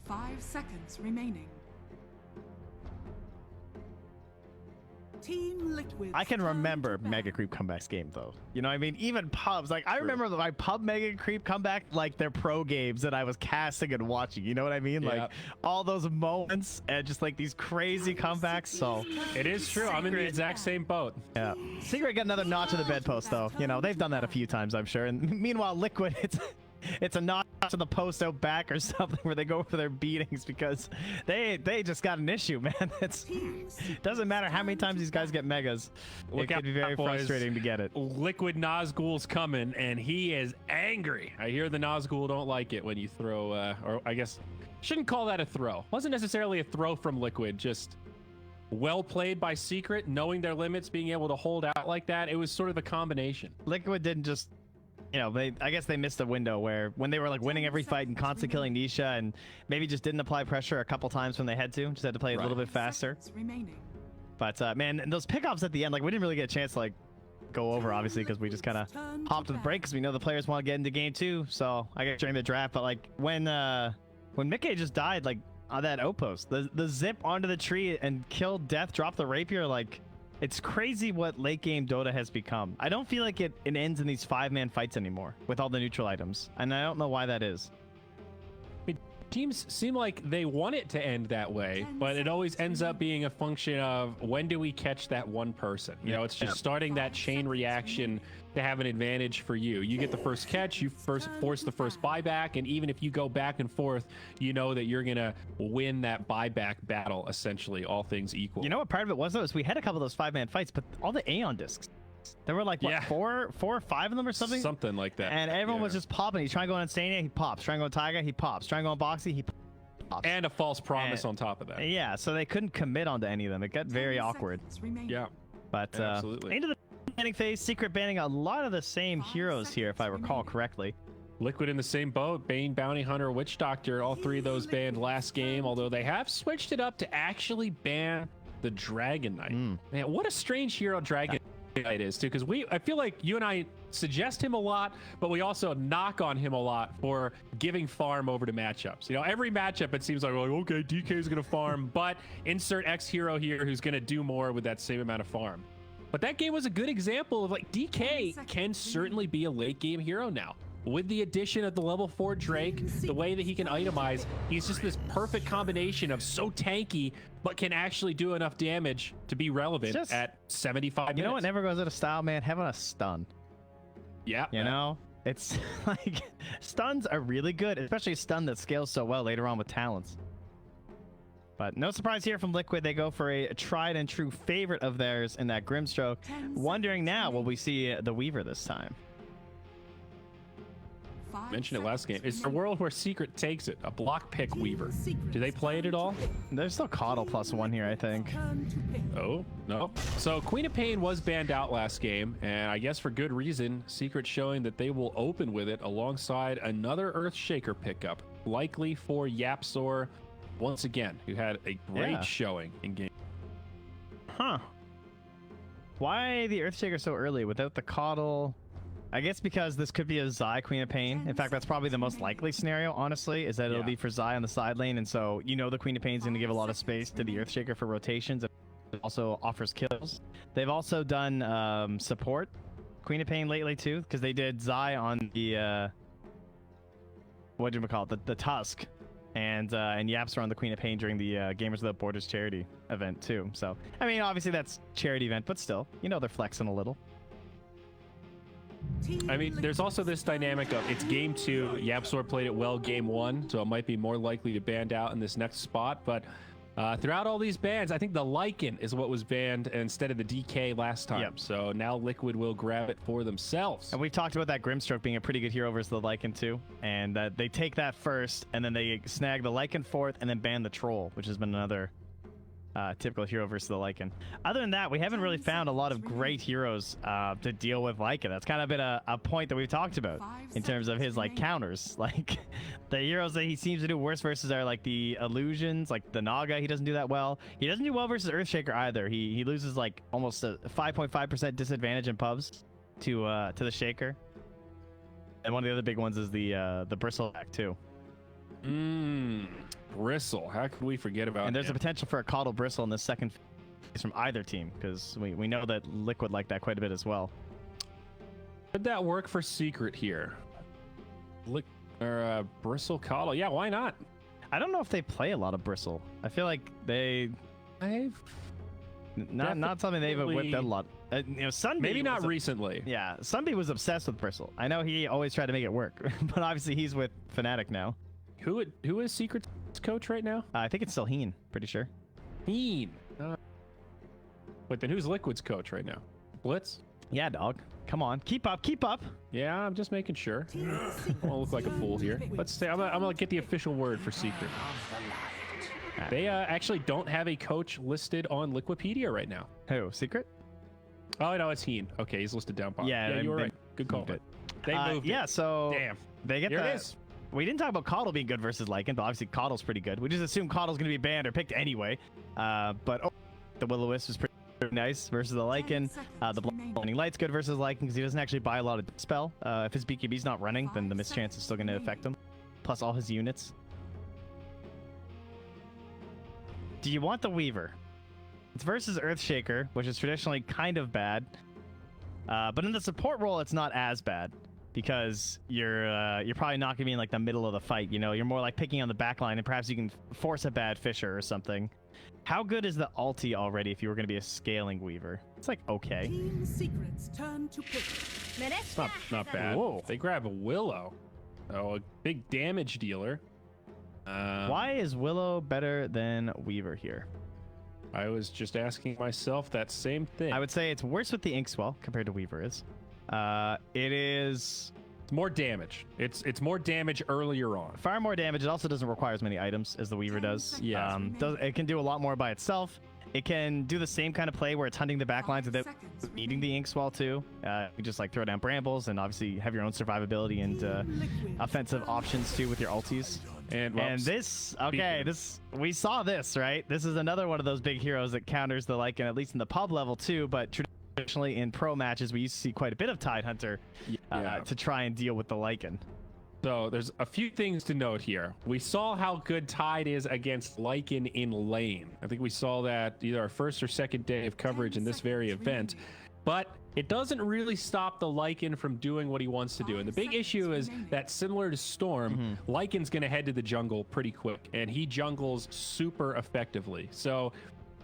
5 seconds remaining. Team Liquid. I can remember Mega Creep comebacks game though. You know what I mean? Even pubs. Like I remember my pub Mega Creep comeback, like their pro games that I was casting and watching. You know what I mean? Yeah. Like all those moments and just like these crazy comebacks. So It is true. I'm in the exact same boat. yeah. Secret got another notch in the bedpost though. You know, they've done that a few times, I'm sure. And meanwhile, Liquid, it's a notch to the post out back or something where they go for their beatings because they just got an issue, man. It doesn't matter how many times these guys get megas. It could be very frustrating to get it. Liquid Nazgul's coming, and he is angry. I hear the Nazgul don't like it when you throw, or I guess, shouldn't call that a throw. Wasn't necessarily a throw from Liquid, just well played by Secret, knowing their limits, being able to hold out like that. It was sort of a combination. Liquid didn't just, you know, I guess they missed a window where when they were like winning every fight and constantly killing Nisha and maybe just didn't apply pressure a couple times when they had to, just had to play a little bit faster. But man, and those pickoffs at the end, like we didn't really get a chance to like go over obviously because we just kind of hopped to the break because we know the players want to get into game 2. So I guess during the draft, but like when Mickey just died like on that outpost, the zip onto the tree and killed Death, dropped the rapier, like it's crazy what late game Dota has become. I don't feel like it ends in these 5-man fights anymore with all the neutral items, and I don't know why that is. Teams seem like they want it to end that way, but it always ends up being a function of when do we catch that one person? You know, it's just starting that chain reaction to have an advantage for you. You get the first catch, you force the first buyback, and even if you go back and forth, you know that you're going to win that buyback battle, essentially, all things equal. You know what part of it was, though, is we had a couple of those 5-man fights, but all the Aeon discs. There were like, what, four or five of them or something? Something like that. And everyone was just popping. He's trying to go on Insania, he pops. Trying to go on Taiga, he pops. Trying to go on Boxy, he pops. And a false promise on top of that. Yeah, so they couldn't commit onto any of them. It got very awkward. Yeah. But absolutely. Into the banning phase, Secret banning a lot of the same heroes here, if I recall correctly. Liquid in the same boat. Bane, Bounty Hunter, Witch Doctor, all three of those banned last game, although they have switched it up to actually ban the Dragon Knight. Man, what a strange hero Dragon Knight is, too, because I feel like you and I suggest him a lot, but we also knock on him a lot for giving farm over to matchups. You know, every matchup it seems like, okay, DK is going to farm, but insert X hero here who's going to do more with that same amount of farm. But that game was a good example of like DK can certainly be a late game hero now. With the addition of the level 4 Drake, the way that he can itemize, he's just this perfect combination of so tanky, but can actually do enough damage to be relevant at 75 minutes. You know what never goes out of style, man? Having a stun. Yeah. You know? It's like, stuns are really good, especially a stun that scales so well later on with talents. But no surprise here from Liquid. They go for a tried and true favorite of theirs in that Grimstroke. Wondering now, will we see the Weaver this time? Mentioned it last game. It's a world where Secret takes it. A block pick Weaver. Do they play it at all? There's still Coddle +1 here, I think. Oh, no. So Queen of Pain was banned out last game, and I guess for good reason. Secret showing that they will open with it alongside another Earthshaker pickup, likely for Yapzor once again, who had a great showing in game. Huh. Why the Earthshaker so early without the Coddle? I guess because this could be a Zai Queen of Pain. In fact, that's probably the most likely scenario, honestly, is that it'll be for Zai on the side lane. And so, you know, the Queen of Pain is going to give a lot of space to the Earthshaker for rotations. It also offers kills. They've also done support Queen of Pain lately, too, because they did Zai on the, what do you call it, the Tusk. And Yaps are on the Queen of Pain during the Gamers Without Borders charity event, too. So, I mean, obviously that's charity event, but still, you know, they're flexing a little. I mean, there's also this dynamic of it's game 2. Yapzor played it well game 1, so it might be more likely to ban out in this next spot. But throughout all these bans, I think the Lycan is what was banned instead of the DK last time. Yep. So now Liquid will grab it for themselves. And we've talked about that Grimstroke being a pretty good hero versus the Lycan too. And they take that first, and then they snag the Lycan fourth, and then ban the Troll, which has been another typical hero versus the Lycan. Other than that, we haven't really found a lot of great heroes to deal with Lycan. That's kind of been a point that we've talked about in terms of his like counters. Like the heroes that he seems to do worse versus are like the illusions, like the Naga. He doesn't do that well. He doesn't do well versus Earthshaker either. He loses like almost a 5.5% disadvantage in pubs to the Shaker. And one of the other big ones is the Bristleback too. Bristle. How could we forget about? And there's him? a potential for a Caudal Bristle in the second phase from either team, because we know that Liquid like that quite a bit as well. Could that work for Secret here? Bristle Caudal. Yeah, why not? I don't know if they play a lot of Bristle. I feel like not something they've whipped out a lot. Sunbeam maybe not recently. Yeah, Sunbeam was obsessed with Bristle. I know he always tried to make it work, but obviously he's with Fnatic now. Who is Secret's coach right now? I think it's still Heen, pretty sure. Heen. But then who's Liquid's coach right now? Blitz? Yeah, dog. Come on, keep up. Yeah, I'm just making sure. I won't look like a fool here. Let's say I'm gonna get the official word for Secret. They actually don't have a coach listed on Liquipedia right now. Who? Secret? Oh no, it's Heen. Okay, he's listed down bottom. Yeah, you were right. Good call. They moved it. So damn. They get Here that. It is. We didn't talk about Caudal being good versus Lycan, but obviously Caudal's pretty good. We just assume Caudal's going to be banned or picked anyway. But the Will-O-Wisp is pretty nice versus the Lycan. The Blinding Light's good versus Lycan because he doesn't actually buy a lot of spell. If his BKB's not running, then the mischance is still going to affect him. Plus all his units. Do you want the Weaver? It's versus Earthshaker, which is traditionally kind of bad. But in the support role, it's not as bad. Because you're probably not gonna be in like the middle of the fight, you're more like picking on the back line, and perhaps you can force a bad Fisher or something. How good is the ulti already if you were gonna be a scaling Weaver? It's like okay. Team Secret's turn to pick. It's not bad. Whoa. They grab a Willow. Oh, a big damage dealer. Why is Willow better than Weaver here? I was just asking myself that same thing. I would say it's worse with the Inkswell compared to Weaver is. It is more damage. It's more damage earlier on. Far more damage. It also doesn't require as many items as the Weaver does. Yeah. It can do a lot more by itself. It can do the same kind of play where it's hunting the back lines without eating the Inkswell too. You just like throw down brambles and obviously have your own survivability and offensive options too with your ultis. And this, we saw this, right? This is another one of those big heroes that counters the Lycan, at least in the pub level too, but traditionally in pro matches, we used to see quite a bit of Tidehunter to try and deal with the Lycan. So there's a few things to note here. We saw how good Tide is against Lycan in lane. I think we saw that either our first or second day of coverage in this very event. But it doesn't really stop the Lycan from doing what he wants to do. And the big issue is that similar to Storm, Lycan's going to head to the jungle pretty quick. And he jungles super effectively. So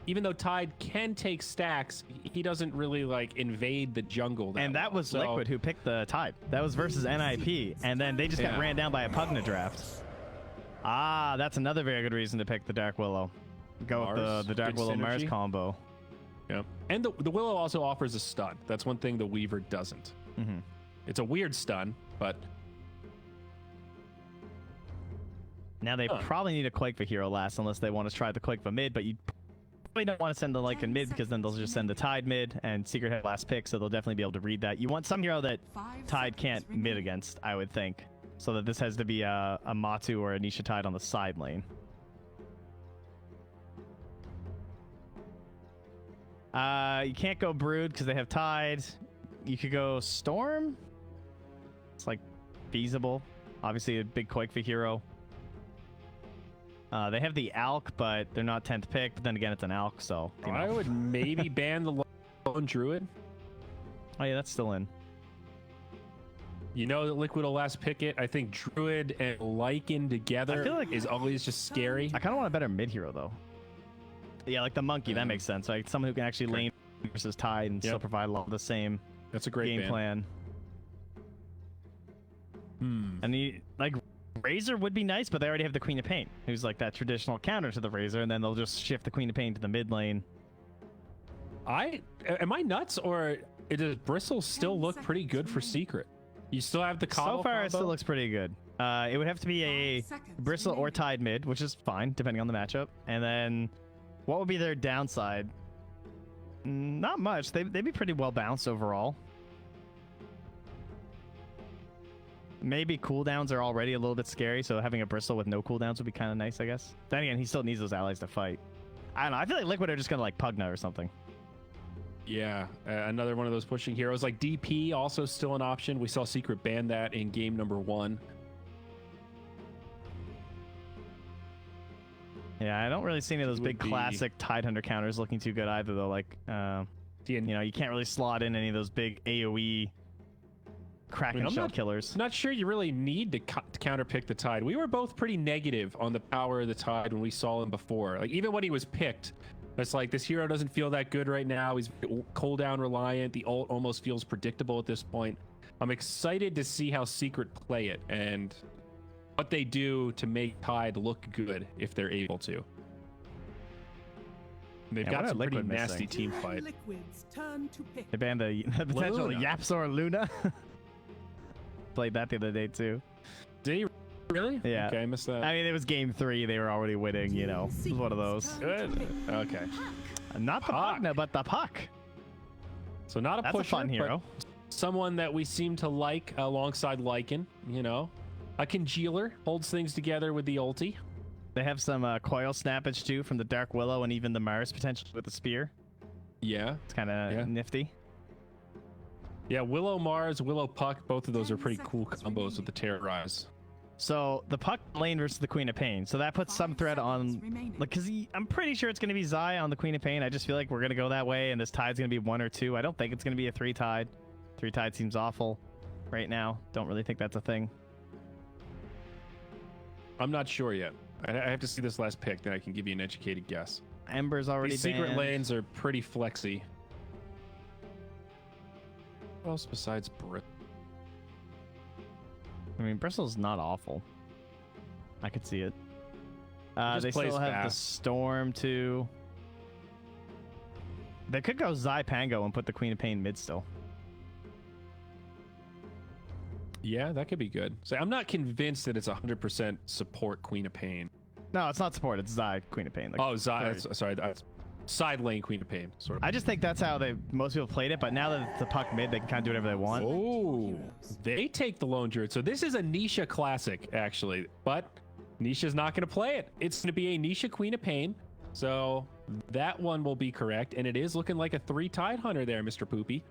even though Tide can take stacks, he doesn't really like invade the jungle. That was Liquid who picked the Tide. That was versus NIP, and then they just got ran down by a Pugna draft. That's another very good reason to pick the Dark Willow. Go with the Dark Willow Mars combo. Yeah, and the Willow also offers a stun. That's one thing the Weaver doesn't. It's a weird stun, but now they probably need a Quake for hero last, unless they want to try the Quake for mid, but you probably don't want to send the Lycan mid because then thatu just send the Tide mid, and Secret had last pick, so they'll definitely be able to read that. You want some hero that Tide can't mid against, I would think, so that this has to be a Matu or a Nisha Tide on the side lane. You can't go Brood because they have Tide. You could go Storm. It's like feasible. Obviously a big Quake for hero. They have the Alk, but they're not 10th pick. But then again, it's an Alk, so I would maybe ban the lone Druid. Oh yeah, that's still in. You know that Liquid will last pick it. I think Druid and Lycan together is always just scary. I kind of want a better mid hero though. Yeah, like the Monkey. That makes sense. Like someone who can actually lane versus Tide and still provide a lot of the same. That's a great game plan. And like Razor would be nice, but they already have the Queen of Pain, who's like that traditional counter to the Razor, and then they'll just shift the Queen of Pain to the mid lane. Am I nuts, or does Bristle still look pretty good for Secret? You still have the combo. So far, it still looks pretty good. It would have to be a Bristle or Tide mid, which is fine depending on the matchup. And then, what would be their downside? Not much. They'd be pretty well balanced overall. Maybe cooldowns are already a little bit scary, so having a Bristle with no cooldowns would be kind of nice, I guess. Then again, he still needs those allies to fight. I don't know. I feel like Liquid are just going to like Pugna or something. Yeah, another one of those pushing heroes. Like DP, also still an option. We saw Secret ban that in game number 1. Yeah, I don't really see any of those big classic Tide Hunter counters looking too good either, though. Like, you know, you can't really slot in any of those big AoE Kraken shell killers. I'm not sure you really need to counterpick the Tide. We were both pretty negative on the power of the Tide when we saw him before. Like, even when he was picked, it's like, this hero doesn't feel that good right now. He's cooldown reliant. The ult almost feels predictable at this point. I'm excited to see how Secret play it and what they do to make Tide look good if they're able to. They've got some pretty nasty team fight. They banned the potential Yapzor Luna. Played that the other day too. Did he really? Yeah. Okay, I missed that. I mean, it was game 3. They were already winning, you know. It was one of those. Good. Okay. Not the Pugna, but the Puck. So not a That's pusher, a fun hero. Someone that we seem to like alongside Lycan, you know. A congealer, holds things together with the ulti. They have some coil snappage too from the Dark Willow and even the Mars potential with the spear. Yeah. It's kind of nifty. Yeah, Willow Mars, Willow Puck, both of those are pretty cool combos with the Terrorize. So the Puck lane versus the Queen of Pain. So that puts some threat on, like, because I'm pretty sure it's going to be Zai on the Queen of Pain. I just feel like we're going to go that way, and this Tide's going to be 1 or 2. I don't think it's going to be a 3 Tide. 3 Tide seems awful right now. Don't really think that's a thing. I'm not sure yet. I have to see this last pick, then I can give you an educated guess. Ember's already These secret banned. lanes are pretty flexy. What else besides Brit? I mean, Bristle's not awful. I could see it. They still have the Storm too. They could go Zai Pango and put the Queen of Pain mid still. Yeah, that could be good. So I'm not convinced that it's 100% support Queen of Pain. No, it's not support. It's Zai Queen of Pain. Like, oh, Zai. Sorry, side lane Queen of Pain. Sort of. I just think that's how most people played it. But now that it's the Puck mid, they can kind of do whatever they want. Oh, they take the Lone Druid. So this is a Nisha classic, actually. But Nisha's not going to play it. It's going to be a Nisha Queen of Pain. So that one will be correct. And it is looking like a 3 Tide Hunter there, Mr. Poopy.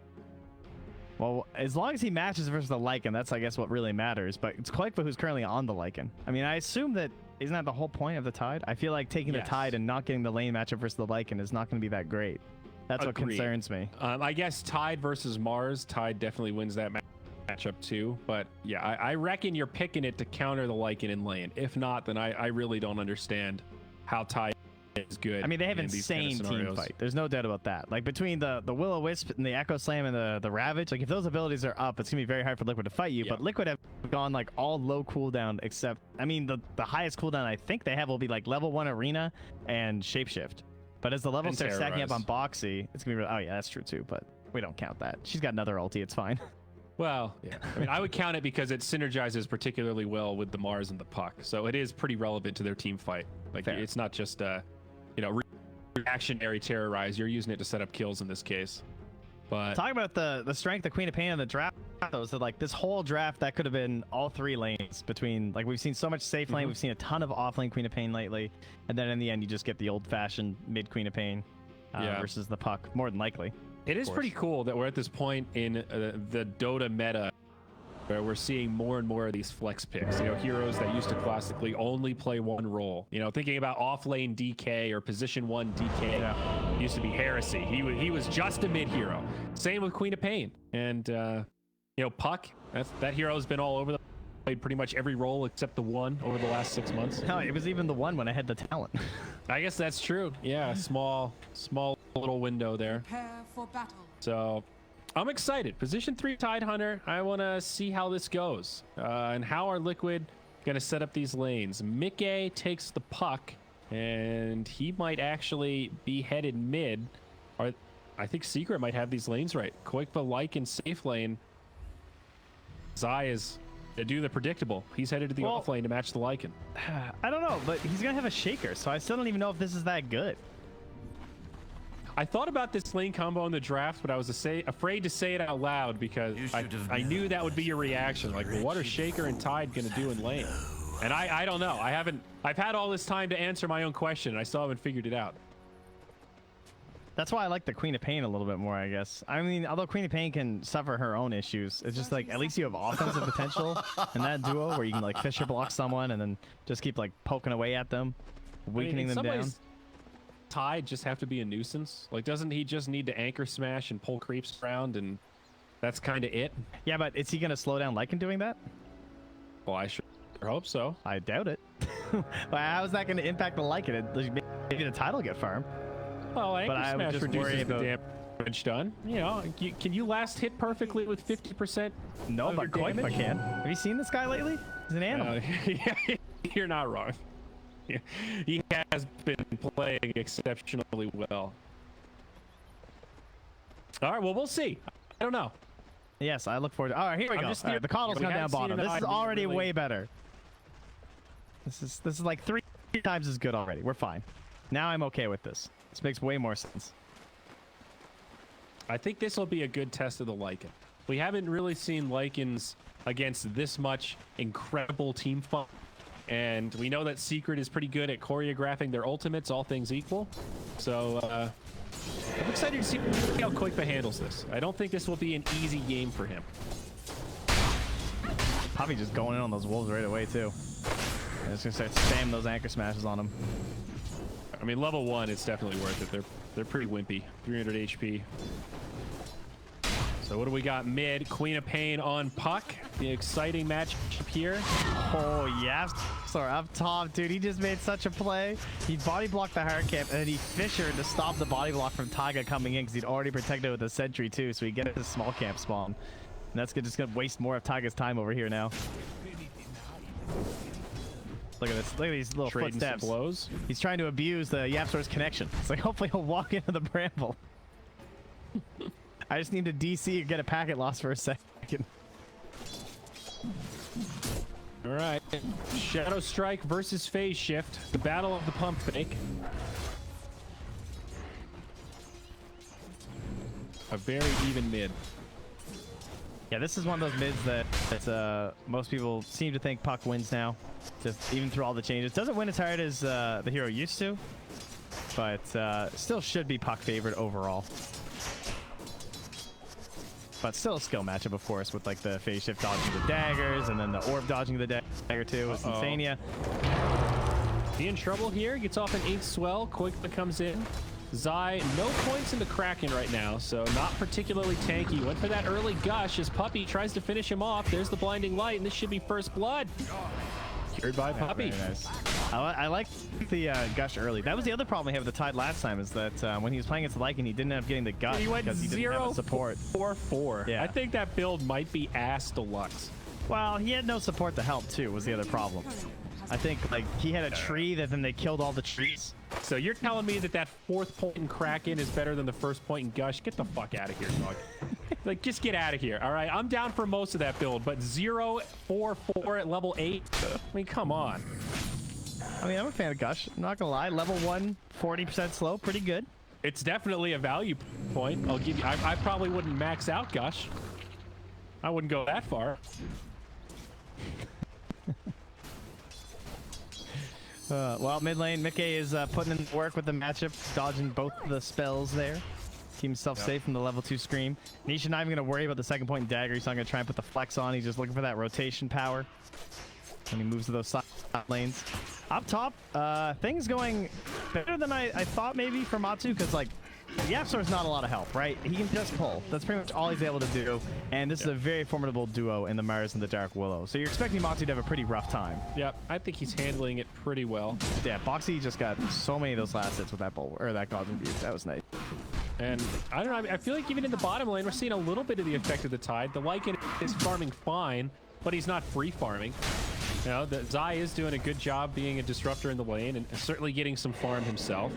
Well, as long as he matches versus the Lycan, that's, I guess, what really matters. But it's Koikva who's currently on the Lycan. I mean, I assume that, isn't that the whole point of the Tide? I feel like taking the Tide and not getting the lane matchup versus the Lycan is not going to be that great. That's what concerns me. I guess Tide versus Mars, Tide definitely wins that matchup too. But yeah, I reckon you're picking it to counter the Lycan in lane. If not, then I really don't understand how Tide is good. I mean, they have insane team fight. There's no doubt about that. Like, between the Will-O-Wisp and the Echo Slam and the Ravage, like, if those abilities are up, it's gonna be very hard for Liquid to fight you. But Liquid have gone like all low cooldown, except, I mean, the highest cooldown I think they have will be like level 1 Arena and Shapeshift. But as the levels start stacking up on Boxy, it's gonna be oh yeah, that's true too, but we don't count that. She's got another ulti, it's fine. Well, yeah. I mean, I would count it because it synergizes particularly well with the Mars and the Puck. So it is pretty relevant to their team fight. Like, it's not just you know, reactionary Terrorize. You're using it to set up kills in this case. But talk about the strength of Queen of Pain in the draft, though. So like, this whole draft, that could have been all 3 lanes between, like, we've seen so much safe lane, we've seen a ton of off lane Queen of Pain lately, and then in the end you just get the old fashioned mid Queen of Pain versus the Puck, more than likely. It is pretty cool that we're at this point in the Dota meta where we're seeing more and more of these flex picks. You know, heroes that used to classically only play one role. You know, thinking about off lane DK or position 1 DK used to be heresy. He was just a mid hero. Same with Queen of Pain. And you know, Puck, that hero has been all over played pretty much every role except the one over the last 6 months. No, it was even the one when I had the talent. I guess that's true. Yeah, small little window there. Prepare for battle. So I'm excited. Position 3 Tide Hunter. I want to see how this goes. And how are Liquid going to set up these lanes? Mickey takes the Puck, and he might actually be headed mid. Or I think Secret might have these lanes right. Koikva, Lycan, safe lane. Zai is to do the predictable. He's headed to the off lane to match the Lycan. I don't know, but he's going to have a Shaker, so I still don't even know if this is that good. I thought about this lane combo in the draft, but I was afraid to say it out loud because I knew that would be your reaction. Like, well, what are Shaker and Tide going to do in lane? And I don't know. I've had all this time to answer my own question, and I still haven't figured it out. That's why I like the Queen of Pain a little bit more, I guess. I mean, although Queen of Pain can suffer her own issues, it's just like, at least you have offensive potential in that duo where you can like Fisher block someone and then just keep like poking away at them. weakening them down. Tide just have to be a nuisance? Like, doesn't he just need to anchor smash and pull creeps around, and that's kind of it? Yeah, but is he going to slow down Lycan doing that? Well, I sure hope so. I doubt it. Well, how is that going to impact the Lycan? Maybe the tide will get farmed. Well, anchor smash reduces the damage done. You know, can you last hit perfectly with 50%? No, but quite I can. Have you seen this guy lately? He's an animal. Yeah, you're not wrong. He has been playing exceptionally well. All right, well, we'll see. I don't know. Yes, I look forward to. All right, here we go. All right, the coddle's come down bottom. This is already way better. This is like 3 times as good already. We're fine. Now I'm okay with this. This makes way more sense. I think this will be a good test of the Lycan. We haven't really seen Lycans against this much incredible team fun. And we know that Secret is pretty good at choreographing their ultimates, all things equal. So I'm excited to see how Koipa handles this. I don't think this will be an easy game for him. Probably just going in on those wolves right away, too. I'm just going to start spamming those anchor smashes on them. I mean, level 1, it's definitely worth it. They're pretty wimpy. 300 HP. So what do we got mid? Queen of Pain on Puck. The exciting match here. Oh, yeah. Sorry, up top, dude. He just made such a play. He body blocked the hard camp, and then he fissured to stop the body block from Taiga coming in because he'd already protected it with a sentry, too. So he gets his small camp spawn. And that's just going to waste more of Taiga's time over here now. Look at this. Look at these little footsteps. Blows. He's trying to abuse the YapzOr's connection. It's like, hopefully he'll walk into the bramble. I just need to DC or get a packet loss for a second. All right. Shadow Strike versus Phase Shift. The battle of the pump fake. A very even mid. Yeah, this is one of those mids that most people seem to think Puck wins now. Just even through all the changes. Doesn't win as hard as the hero used to, but still should be Puck favored overall. But still a skill matchup, of course, with like the phase shift dodging the daggers and then the orb dodging the dagger too with Insania. He in trouble here. Gets off an 8th swell. Koipa comes in. Zai, no points in the Kraken right now, so not particularly tanky. Went for that early gush as Puppy tries to finish him off. There's the blinding light, and this should be first blood. Cured by Puppy. Very nice. I like the gush early. That was the other problem we had with the Tide last time, is that when he was playing against Lycan, he didn't end up getting the gush because he didn't have the support. 0-4-4. Yeah. I think that build might be ass deluxe. Well, he had no support to help too, was the other problem. I think like he had a tree that then they killed all the trees. So you're telling me that 4th point in Kraken is better than the 1st point in Gush? Get the fuck out of here, dog. Like, just get out of here, all right? I'm down for most of that build, but 0-4-4 at level 8? I mean, come on. I mean, I'm a fan of Gush. I'm not gonna lie. Level 1, 40% slow, pretty good. It's definitely a value point. I'll give you. I probably wouldn't max out Gush. I wouldn't go that far. Well, mid lane, Mickey is putting in work with the matchup, dodging both the spells there. Keep himself safe from the level 2 scream. Nisha not even going to worry about the 2nd point dagger. He's not going to try and put the flex on. He's just looking for that rotation power. And he moves to those side lanes. Up top, things going better than I thought maybe for Matsu, because like YapzOr's not a lot of help, right? He can just pull. That's pretty much all he's able to do. And this is a very formidable duo in the Mars and the Dark Willow. So you're expecting Matsu to have a pretty rough time. Yep, I think he's handling it pretty well. Yeah, Boxy just got so many of those last hits with that bull or that God's Rebuke. That was nice. And I don't know, I feel like even in the bottom lane, we're seeing a little bit of the effect of the Tide. The Lycan is farming fine, but he's not free farming. You know, the Zai is doing a good job being a disruptor in the lane and certainly getting some farm himself.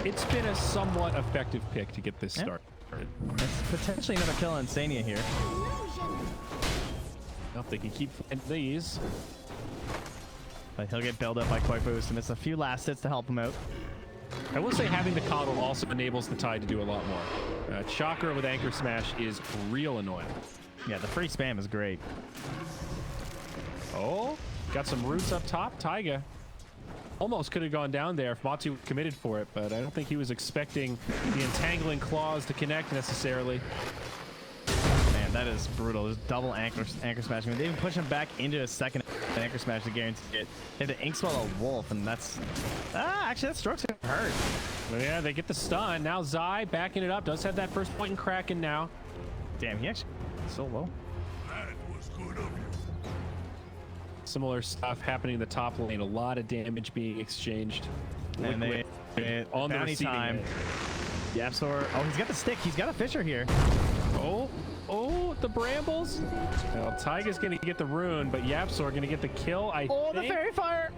It's been a somewhat effective pick to get this start. It's potentially another kill on Insania here. If they can keep these. But he'll get bailed up by Koi Boost, and it's a few last hits to help him out. I will say having the coddle also enables the Tide to do a lot more. Chakra with Anchor Smash is real annoying. Yeah, the free spam is great. Oh, got some roots up top. Taiga almost could have gone down there if Matsu committed for it, but I don't think he was expecting the entangling claws to connect necessarily. Man, that is brutal. There's double anchor smashing. They even push him back into a second the anchor smash to guarantee it. They have to ink swallow a wolf, and that's actually that stroke's gonna hurt. Well, yeah, they get the stun. Now Zai backing it up. Does have that first point in Kraken now. Damn, he actually so low. That was good of you. Similar stuff happening in the top lane. A lot of damage being exchanged. And Liquid they on the bounty receiving time. end. Yapzor. Oh, he's got the stick. He's got a Fisher here. Oh, the brambles. Well, Taiga's going to get the rune, but Yapzor going to get the kill, I think. The fairy fire.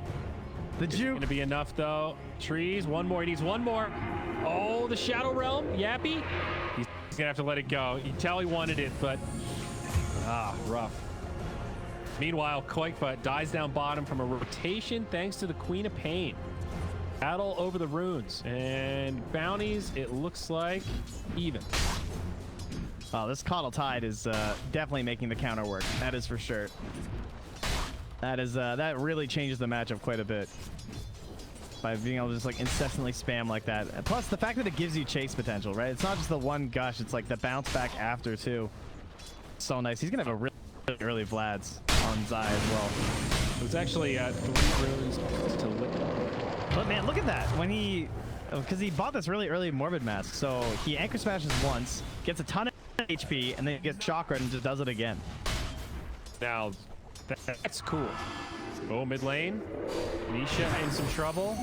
The It's juke. going to be enough, though. Trees, one more. He needs one more. Oh, the Shadow Realm. Yappy. He's going to have to let it go. You tell he wanted it, but... rough. Meanwhile, Koikfa dies down bottom from a rotation thanks to the Queen of Pain. Battle over the runes. And bounties, it looks like even. Oh, this Coddle Tide is definitely making the counter work. That is for sure. That really changes the matchup quite a bit by being able to just like incessantly spam like that. And plus, the fact that it gives you chase potential, right? It's not just the one gush; it's like the bounce back after too. So nice. He's gonna have a really early Vlad's on Zai as well. It was actually 3 runes to liquid. But man, look at that. When because he bought this really early Morbid Mask, so he anchor smashes once, gets a ton of HP, and then gets chakra and just does it again. Now, that's cool. Oh, mid lane. Nisha in some trouble.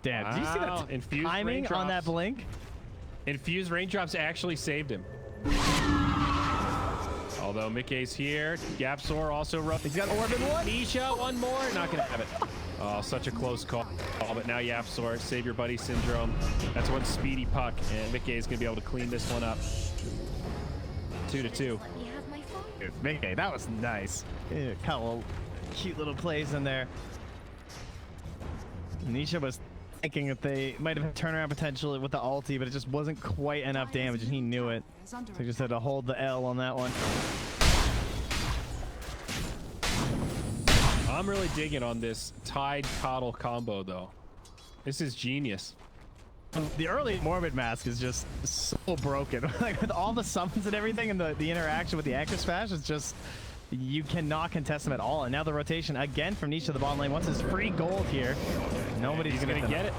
Damn, Wow. do you see that Infused timing raindrops. on that blink? Infused raindrops actually saved him. Although Mickey's here. Yapzor also rough. He's got Orb in one. Nisha, one more. Not gonna have it. Oh, such a close call. But now Yapzor, save your buddy syndrome. That's one speedy puck, and Mickey is gonna be able to clean this one up. 2-2. Let me have my phone. Mickey, that was nice. Yeah, couple cute little plays in there. Nisha was thinking that they might have had turnaround potential with the ulti, but it just wasn't quite enough damage, and he knew it. So he just had to hold the L on that one. I'm really digging on this Tide Coddle combo, though. This is genius. The early Morbid Mask is just so broken. Like with all the summons and everything, and the interaction with the anchor smash is just, you cannot contest them at all. And now the rotation again from Nisha to the bottom lane. Once his free gold here, nobody's He's gonna get it.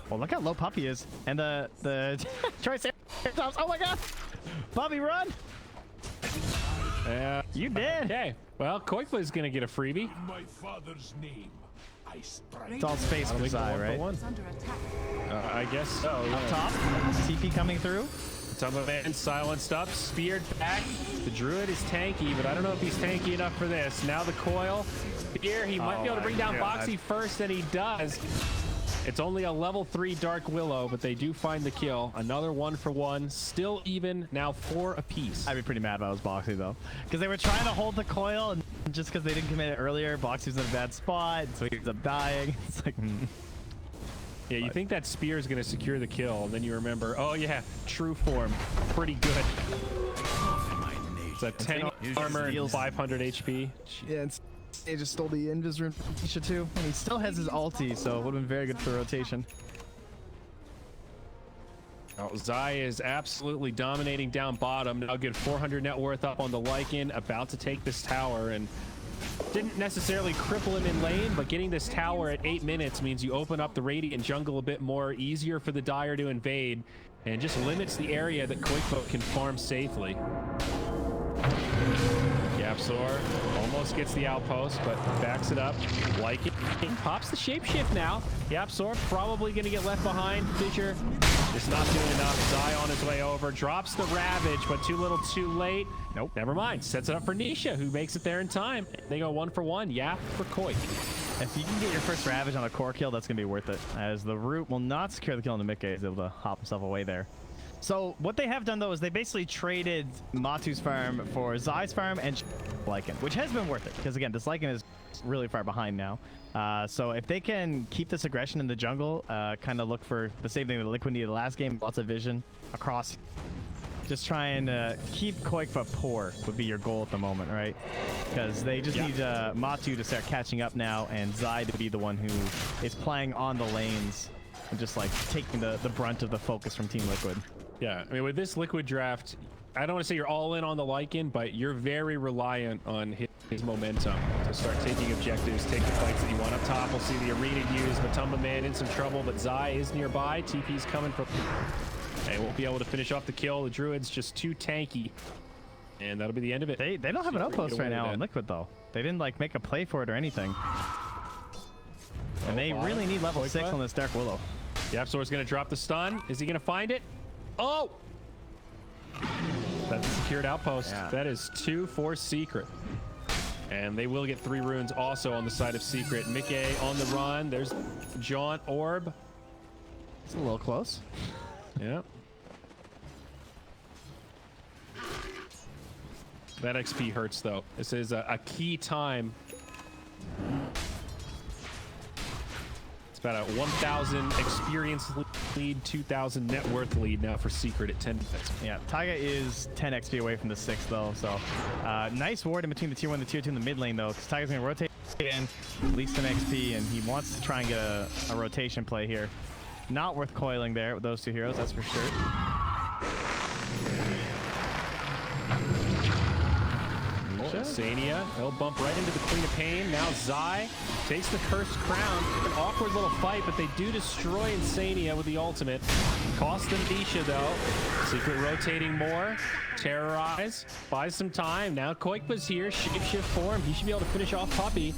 Well, look how low Puppy is, and the choice tops. Oh my God, Bobby, run! You did. Okay. Well, Koikfa is gonna get a freebie. In my father's name, I strike. It's all space for Zai, right? One. Under attack. I guess so. Up top, TP coming through. Top of man silenced up, speared back. The druid is tanky, but I don't know if he's tanky enough for this. Now the coil. Here, he might be able to bring down Boxy first, and he does. It's only a level 3 Dark Willow, but they do find the kill. Another 1-for-1, still even, now 4 apiece. I'd be pretty mad if I was Boxy though, because they were trying to hold the coil, and just because they didn't commit it earlier, Boxy was in a bad spot, so he ends up dying. It's like, Yeah, you think that spear is going to secure the kill, and then you remember, oh yeah, true form, pretty good. It's a 10 armor and 500 HP. yeah, and he just stole the Invis rune from Nisha too, and he still has his ulti, so it would have been very good for rotation. Oh, Zai is absolutely dominating down bottom. Now good 400 net worth up on the Lycan, about to take this tower, and didn't necessarily cripple him in lane, but getting this tower at 8 minutes means you open up the Radiant jungle a bit more, easier for the Dire to invade, and just limits the area that Koikfa can farm safely. Yapzor almost gets the outpost, but backs it up. Like it. Pops the shapeshift now. Yapzor probably going to get left behind. Fissure is not doing enough. Zai on his way over. Drops the Ravage, but too little too late. Nope. Never mind. Sets it up for Nisha, who makes it there in time. They go 1-for-1. Yap for Koik. If you can get your first Ravage on a core kill, that's going to be worth it, as the root will not secure the kill on the Mickey. He's able to hop himself away there. So what they have done though is they basically traded Matu's farm for Zai's farm and Lycan, which has been worth it because again, this Lycan is really far behind now. So if they can keep this aggression in the jungle, kind of look for the same thing that Liquid needed last game, lots of vision across. Just try and keep Koikfa poor would be your goal at the moment, right? Because they just need Matu to start catching up now, and Zai to be the one who is playing on the lanes and just like taking the brunt of the focus from Team Liquid. Yeah, I mean, with this Liquid draft, I don't want to say you're all in on the Lycan, but you're very reliant on his momentum to start taking objectives, take the fights that you want. Up top, we'll see the arena used. Matumba Man in some trouble, but Zai is nearby. TP's coming from... They won't be able to finish off the kill. The Druid's just too tanky. And that'll be the end of it. They don't have an outpost right now on Liquid, though. They didn't, like, make a play for it or anything. And they really need level 6 on this Dark Willow. Yapzor's going to drop the stun. Is he going to find it? Oh! That's a secured outpost. Yeah. That is 2 for Secret. And they will get 3 runes also on the side of Secret. Mickey on the run. There's Jaunt Orb. It's a little close. Yeah. That XP hurts, though. This is a key time. It's about a 1,000 experience lead, 2,000 net worth lead now for Secret at 10 minutes. Yeah, Taiga is 10 XP away from the 6, though. So nice ward in between the tier 1 and the tier 2 in the mid lane, though, because Taiga's going to rotate in, at least some XP, and he wants to try and get a rotation play here. Not worth coiling there with those 2 heroes, that's for sure. Sania, they'll bump right into the Queen of Pain. Now Zai takes the Cursed Crown. An awkward little fight, but they do destroy Insania with the ultimate. Cost them Nisha, though. Secret rotating more. Terrorize. Buys some time. Now Koikba's here. Shapeshift form. He should be able to finish off Puppey.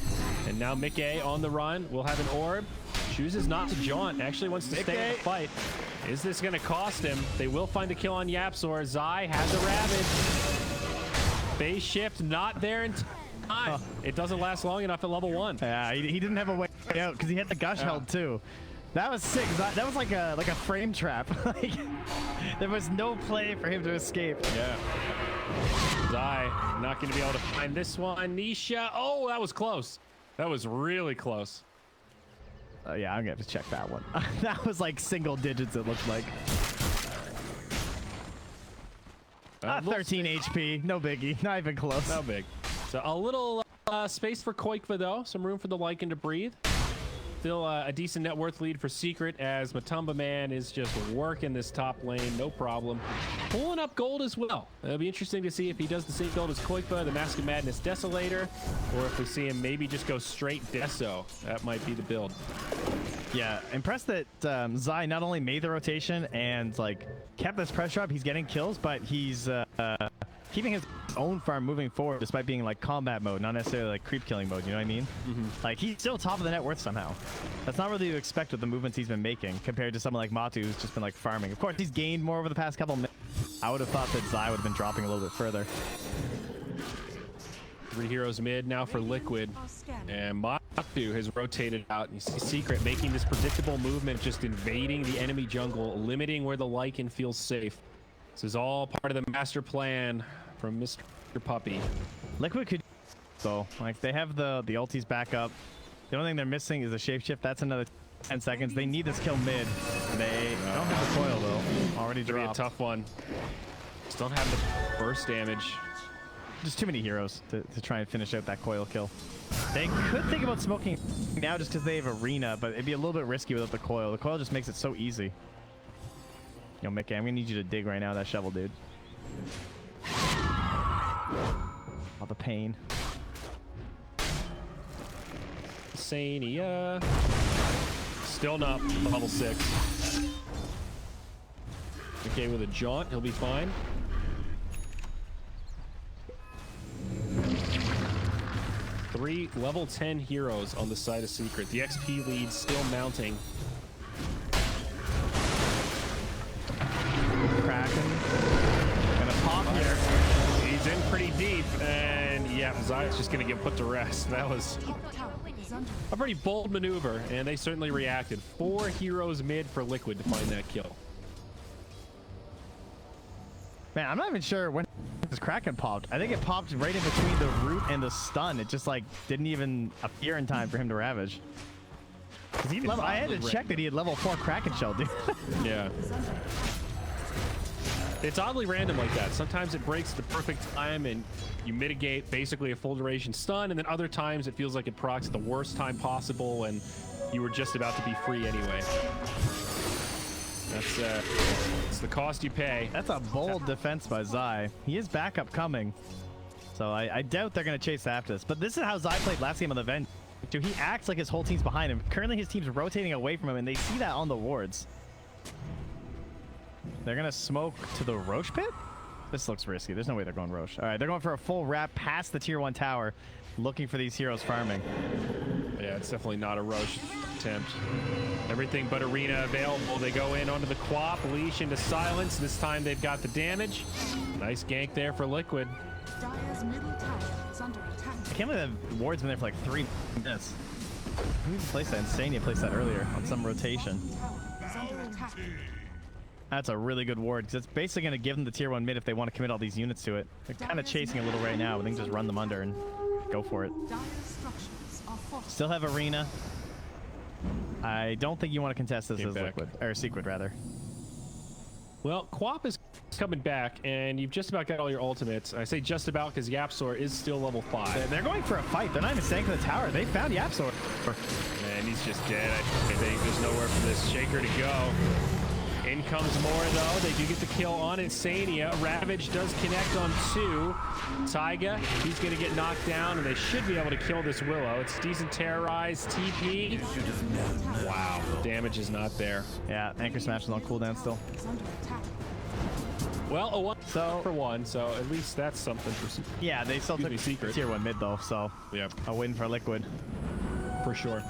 And now Mickey on the run. Will have an orb. Chooses not to jaunt. Actually wants to stay in the fight. Is this going to cost him? They will find a kill on Yapzor. Zai has a Ravage. Phase shift not there in time. It doesn't last long enough at level 1. Yeah, he didn't have a way out because he had the gush held too. That was sick. That was like a frame trap. Like, there was no play for him to escape. Yeah. Zai not going to be able to find this one. Nisha. Oh, that was close. That was really close. Yeah, I'm gonna have to check that one. That was like single digits. It looked like. 13 HP, no biggie, not even close. No big. So a little space for Koikva, though. Some room for the Lycan to breathe. Still a decent net worth lead for Secret as Matumba Man is just working this top lane, no problem. Pulling up gold as well. It'll be interesting to see if he does the same build as Koikva, the Mask of Madness Desolator, or if we see him maybe just go straight Deso. That might be the build. Yeah, impressed that Zai not only made the rotation and like kept this pressure up, he's getting kills, but he's keeping his own farm moving forward despite being like combat mode, not necessarily like creep killing mode, you know what I mean? Like he's still top of the net worth somehow. That's not really to expect with the movements he's been making compared to someone like Matu who's just been like farming. Of course, he's gained more over the past couple minutes. I would have thought that Zai would have been dropping a little bit further. 3 heroes mid now for Liquid. And Matu has rotated out. And you see Secret making this predictable movement, just invading the enemy jungle, limiting where the Lycan feels safe. This is all part of the master plan from Mr. Puppey. Liquid could though. Like they have the ultis back up. The only thing they're missing is a shapeshift. That's another 10 seconds. They need this kill mid. They don't have the coil though. Already dropped. A tough one. Just don't have the burst damage. Just too many heroes to try and finish out that coil kill. They could think about smoking now just because they have arena, but it'd be a little bit risky without the coil. The coil just makes it so easy. Yo, Mickey, I'm gonna need you to dig right now, that shovel, dude. All the pain. Sania. Still not level 6. Okay, with a jaunt, he'll be fine. Three level 10 heroes on the side of Secret. The XP lead still mounting. Kraken. Gonna pop here. He's in pretty deep, and yeah, Zai's just gonna get put to rest. That was a pretty bold maneuver, and they certainly reacted. 4 heroes mid for Liquid to find that kill. Man, I'm not even sure when this Kraken popped. I think it popped right in between the root and the stun. It just like didn't even appear in time for him to ravage. I had to check that he had level 4 Kraken shell, dude. Yeah. It's oddly random like that. Sometimes it breaks the perfect time and you mitigate basically a full duration stun, and then other times it feels like it procs at the worst time possible and you were just about to be free anyway. It's the cost you pay. That's a bold defense by Zai. He is backup coming. So I doubt they're going to chase after this. But this is how Zai played last game on the Ven. Dude, he acts like his whole team's behind him. Currently, his team's rotating away from him, and they see that on the wards. They're going to smoke to the Roche pit? This looks risky. There's no way they're going Roche. All right, they're going for a full wrap past the tier 1 tower, looking for these heroes farming. Yeah, it's definitely not a Roche attempt. Everything but arena available. They go in onto the Quap, leash into silence. This time they've got the damage. Nice gank there for Liquid. Dire's middle tower is under attack. I can't believe the ward's been there for like 3 minutes. Who even placed that? Insania placed that earlier on some rotation. Is under attack. That's a really good ward, because it's basically going to give them the tier 1 mid if they want to commit all these units to it. They're kind of chasing a little right now, but they can just run them under and go for it. Dire's structures are fortified. Still have arena. I don't think you want to contest this as back. Liquid, or Secret rather. Well, Quap is coming back, and you've just about got all your ultimates. I say just about because Yapsor is still level 5. They're going for a fight. They're not even staying for the tower. They found Yapsor. And he's just dead. I think there's nowhere for this Shaker to go. In comes more, though. They do get the kill on Insania. Ravage does connect on 2. Taiga, he's going to get knocked down, and they should be able to kill this Willow. It's decent terrorized. TP. Wow. Damage is not there. Yeah, Anchor Smash is on cooldown still. Is under attack. Well, a 1 So- for 1, so at least that's something for Yeah, they still took Secret. tier 1 mid though, so Yep, a win for Liquid. for sure.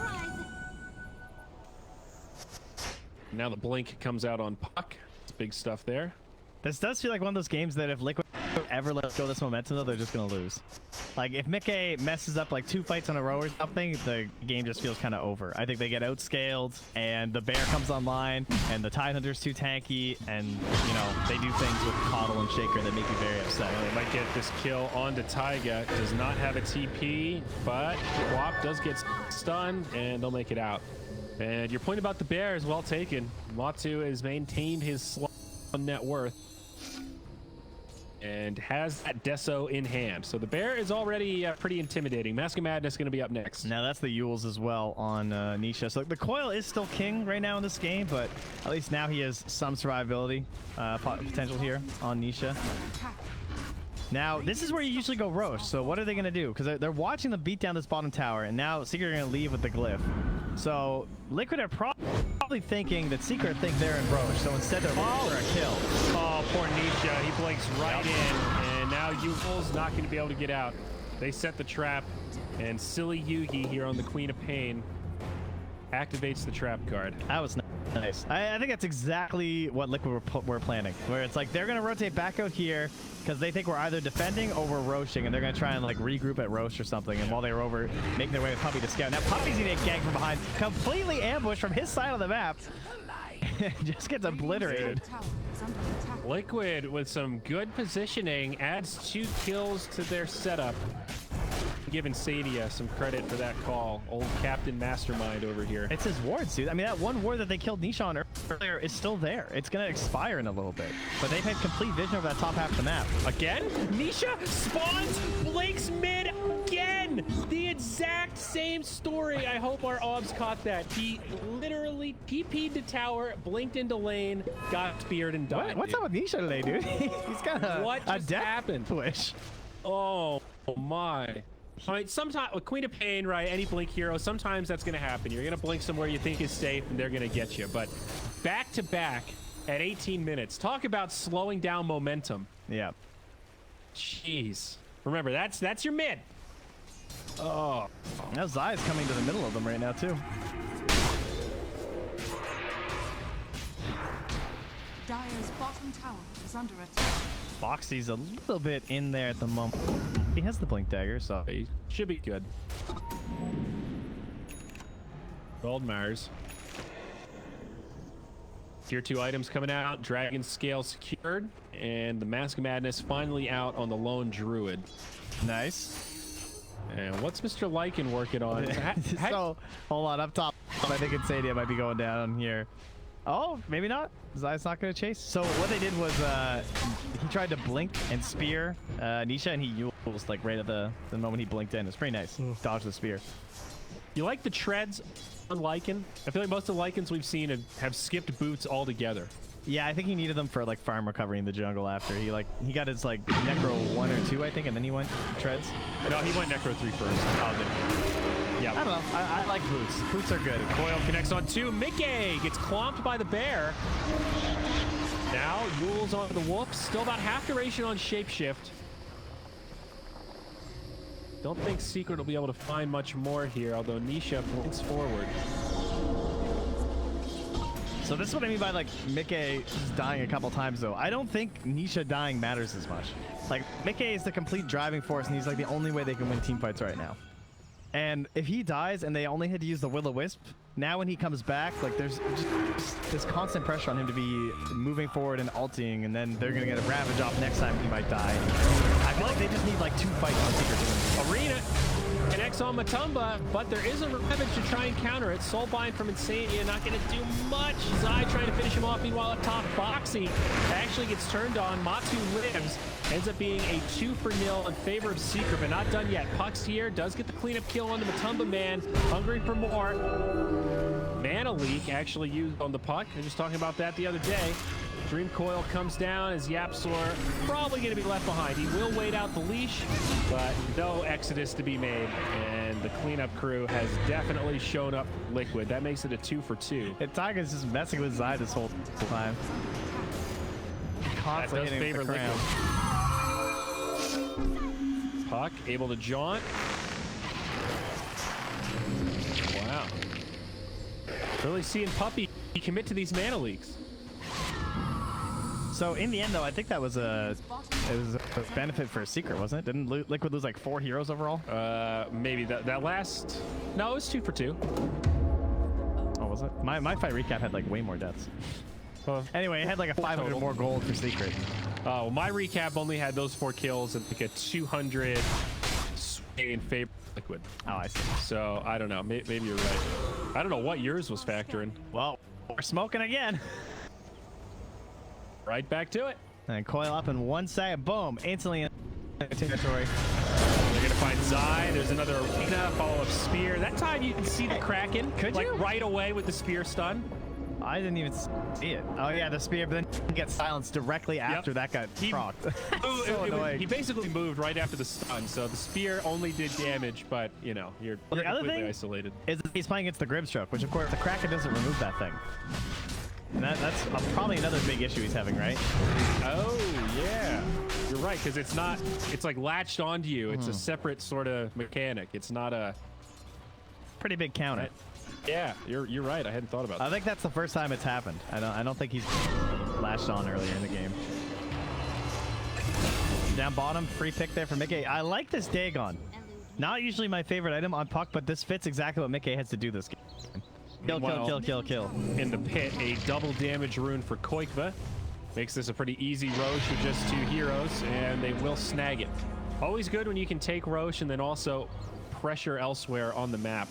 Now the blink comes out on Puck. It's big stuff there. This does feel like one of those games that if Liquid ever let go this momentum though, they're just gonna lose. Like if Mickey messes up like 2 fights in a row or something, the game just feels kind of over. I think they get outscaled, and the bear comes online, and the Tidehunter's too tanky, and you know they do things with Coddle and Shaker that make you very upset. They might get this kill onto Taiga. Does not have a TP, but Quap does get stunned, and they'll make it out. And your point about the bear is well taken. Matu has maintained his net worth and has that Deso in hand. So the bear is already pretty intimidating. Mask of Madness going to be up next. Now that's the Yules as well on Nisha. So the Coil is still king right now in this game, but at least now he has some survivability potential here on Nisha. Now, this is where you usually go Roche. So what are they going to do? Because they're watching them beat down this bottom tower, and now Secret are going to leave with the glyph. So Liquid are probably thinking that Secret think they're in Roche. So instead they're looking for a kill. Oh, poor Nisha. He blinks right in, and now Yuval's not going to be able to get out. They set the trap, and silly Yugi here on the Queen of Pain activates the trap card. That was nice. I think that's exactly what Liquid were planning, where it's like they're going to rotate back out here because they think we're either defending or we're roaching, and they're going to try and like regroup at Roche or something, and while they're over making their way with Puppy to scout. Now Puppy's going to get ganked from behind, completely ambushed from his side of the map. Just gets obliterated. Tower is under attack. Liquid with some good positioning adds 2 kills to their setup. Giving Sadia some credit for that call. Old Captain Mastermind over here. It's his wards, dude. I mean, that one ward that they killed Nisha on earlier is still there. It's going to expire in a little bit. But they've had complete vision over that top half of the map. Again? Nisha spawns, blinks mid again! The exact same story. I hope our obs caught that. He literally TP'd the tower, blinked into lane, got speared, and died. What's up with Nisha today, dude? He's got What a just death happened? wish. Oh my. All right, sometimes with Queen of Pain, right, any blink hero, sometimes that's going to happen. You're going to blink somewhere you think is safe, and they're going to get you. But back to back at 18 minutes. Talk about slowing down momentum. Yeah. Jeez. Remember, that's your mid. Oh. Now Zai's coming to the middle of them right now, too. Dire's bottom tower is under attack. Foxy's a little bit in there at the moment. He has the blink dagger, so He should be good. Gold Mars. Tier 2 items coming out. Dragon Scale secured. And the Mask of Madness finally out on the Lone Druid. nice. And what's Mr. Lycan working on? So, hold on, up top. I think Insania might be going down here. Oh, maybe not. Zai's not going to chase. So what they did was he tried to blink and spear Nisha, and he Yules like right at the moment he blinked in. It's pretty nice. Dodged the spear. You like the treads on Lycan? I feel like most of the Lycans we've seen have skipped boots altogether. Yeah, I think he needed them for like farm recovery in the jungle after. He got his like Necro 1 or 2, I think, and then he went treads. No, he went Necro 3 first. Oh, did he? Yeah. I don't know. I like boots. Boots are good. Coil connects on 2. Mickey gets clomped by the bear. Now Yule's on the wolf. Still about half duration on Shapeshift. Don't think Secret will be able to find much more here, although Nisha points forward. So this is what I mean by like Mickey just dying a couple times though. I don't think Nisha dying matters as much. Like Mickey is the complete driving force and he's like the only way they can win team fights right now. And if he dies and they only had to use the Will-O-Wisp, now when he comes back, like there's just this constant pressure on him to be moving forward and ulting, and then they're gonna get a Ravage off next time he might die. I feel like they just need like 2 fights on Secret to win. Arena connects on Matumba, but there is a Ravage to try and counter it. Soulbind from Insania, not going to do much. Zai trying to finish him off. Meanwhile, up top, Boxy actually gets turned on. Matu lives. Ends up being a 2-for-0 in favor of Secret, but not done yet. Puck's here, does get the cleanup kill on the Matumba man. Hungry for more. Mana Leak actually used on the Puck. I was just talking about that the other day. Dream Coil comes down as Yapsor probably going to be left behind. He will wait out the leash, but no Exodus to be made. And the cleanup crew has definitely shown up liquid. That makes it a 2-for-2. And Tiger's just messing with Zai this whole time. Constantly hitting with the crown. Puck able to jaunt. Wow. Really seeing Puppy commit to these mana leaks. So in the end, though, I think that was a benefit for a Secret, wasn't it? Didn't Liquid lose like 4 heroes overall? Maybe that last. No, it was 2-for-2. Oh, was it? My fight recap had like way more deaths. Anyway, it had like a 500 total. more gold for Secret. Well, my recap only had those 4 kills and like a 200 swing in favor of Liquid. Oh, I see. So I don't know. Maybe you're right. I don't know what yours was factoring. Well, we're smoking again. Right back to it. And Coil up in 1 second. Boom. Instantly in territory. They're gonna find Zai. There's another arena. Follow up spear. That time you can see the Kraken. Could you? Right away with the spear stun. I didn't even see it. Oh yeah, the spear, but then gets silenced directly after that got procced. So annoying. He basically moved right after the stun, so the spear only did damage, but you know, you're the other completely thing isolated. Is that he's playing against the Grib Stroke, which of course the Kraken doesn't remove that thing. And that's probably another big issue he's having, right? Oh yeah, you're right, because it's like latched onto you. It's a separate sort of mechanic. It's not a pretty big counter. Yeah, you're right. I hadn't thought about that. I think that's the first time it's happened. I don't think he's latched on earlier in the game. Down bottom, free pick there for Mickey. I like this Dagon. Not usually my favorite item on Puck, but this fits exactly what Mickey has to do this game. Kill. In the pit, a double damage rune for Koikva. Makes this a pretty easy Roche with just 2 heroes, and they will snag it. Always good when you can take Roche and then also pressure elsewhere on the map.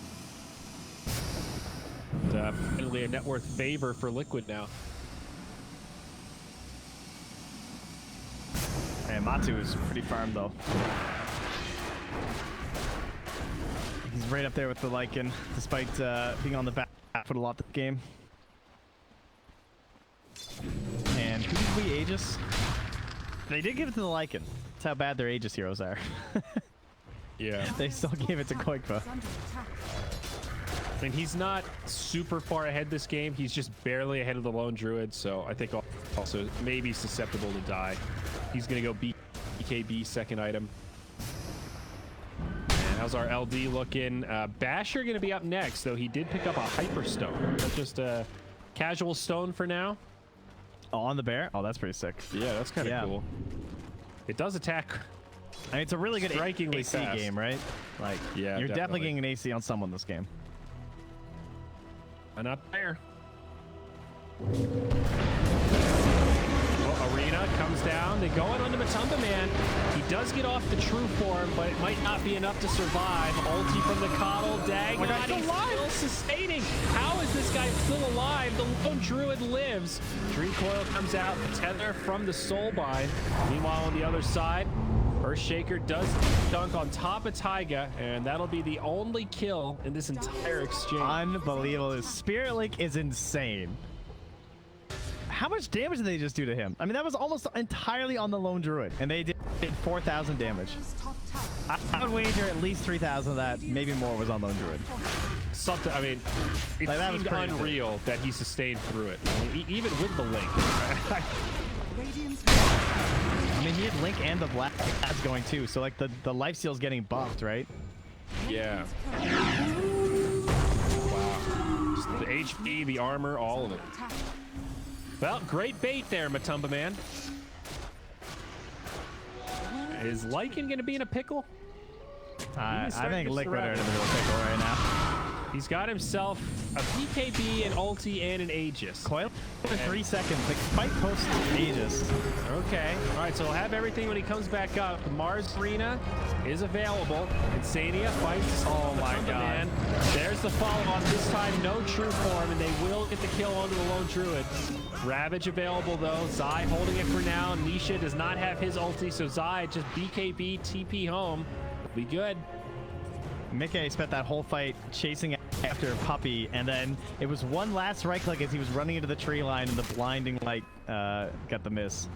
Definitely a net worth favor for Liquid now. And Matu is pretty farmed though. He's right up there with the Lycan, despite being on the back foot a lot this game. And who did we Aegis? They did give it to the Lycan. That's how bad their Aegis heroes are. Yeah. They still gave it to Koikva. I mean, he's not super far ahead this game. He's just barely ahead of the Lone Druid, so I think also maybe susceptible to die. He's going to go BKB second item. And how's our LD looking? Basher going to be up next, though he did pick up a Hyperstone. That's just a casual stone for now. Oh, on the bear? Oh, that's pretty sick. Yeah, that's kind of cool. It does attack. I mean, it's a really good strikingly AC fast game, right? Like, yeah, you're definitely getting an AC on someone this game. Not there. Well, Arena comes down. They go in on the Matumba man. He does get off the true form, but it might not be enough to survive. Ulti from the Coddle. Dagon, he's still sustaining. How is this guy still alive? The Lone Druid lives. Dream Coil comes out. Tether from the Soulbind. Meanwhile, on the other side, Earthshaker does dunk on top of Taiga, and that'll be the only kill in this entire exchange. Unbelievable. His Spirit Link is insane. How much damage did they just do to him? I mean, that was almost entirely on the lone druid, and they did 4,000 damage. I would wager at least 3,000 of that, maybe more, was on lone druid. Something, I mean, it Like, seemed unreal that he sustained through it. I mean, even with the link. I mean, he had Link and the Black Ads going too, so like the lifesteal's getting buffed, right? Yeah. Wow. Just the HP, the armor, all of it. Well, great bait there, Matumba man. Is Lycan going to be in a pickle? I think Liquid are in a little pickle right now. He's got himself a BKB, an ulti, and an Aegis. Coil for 3 seconds. Like, fight post Aegis. Okay. All right, so he'll have everything when he comes back up. The Mars Arena is available. Insania fights. Oh my god. Man. There's the follow-on. This time, no true form, and they will get the kill onto the lone druid. Ravage available, though. Zai holding it for now. Nisha does not have his ulti, so Zai just BKB, TP home. Be good. Mickey spent that whole fight chasing after Puppy, and then it was one last right click as he was running into the tree line, and the blinding light got the miss.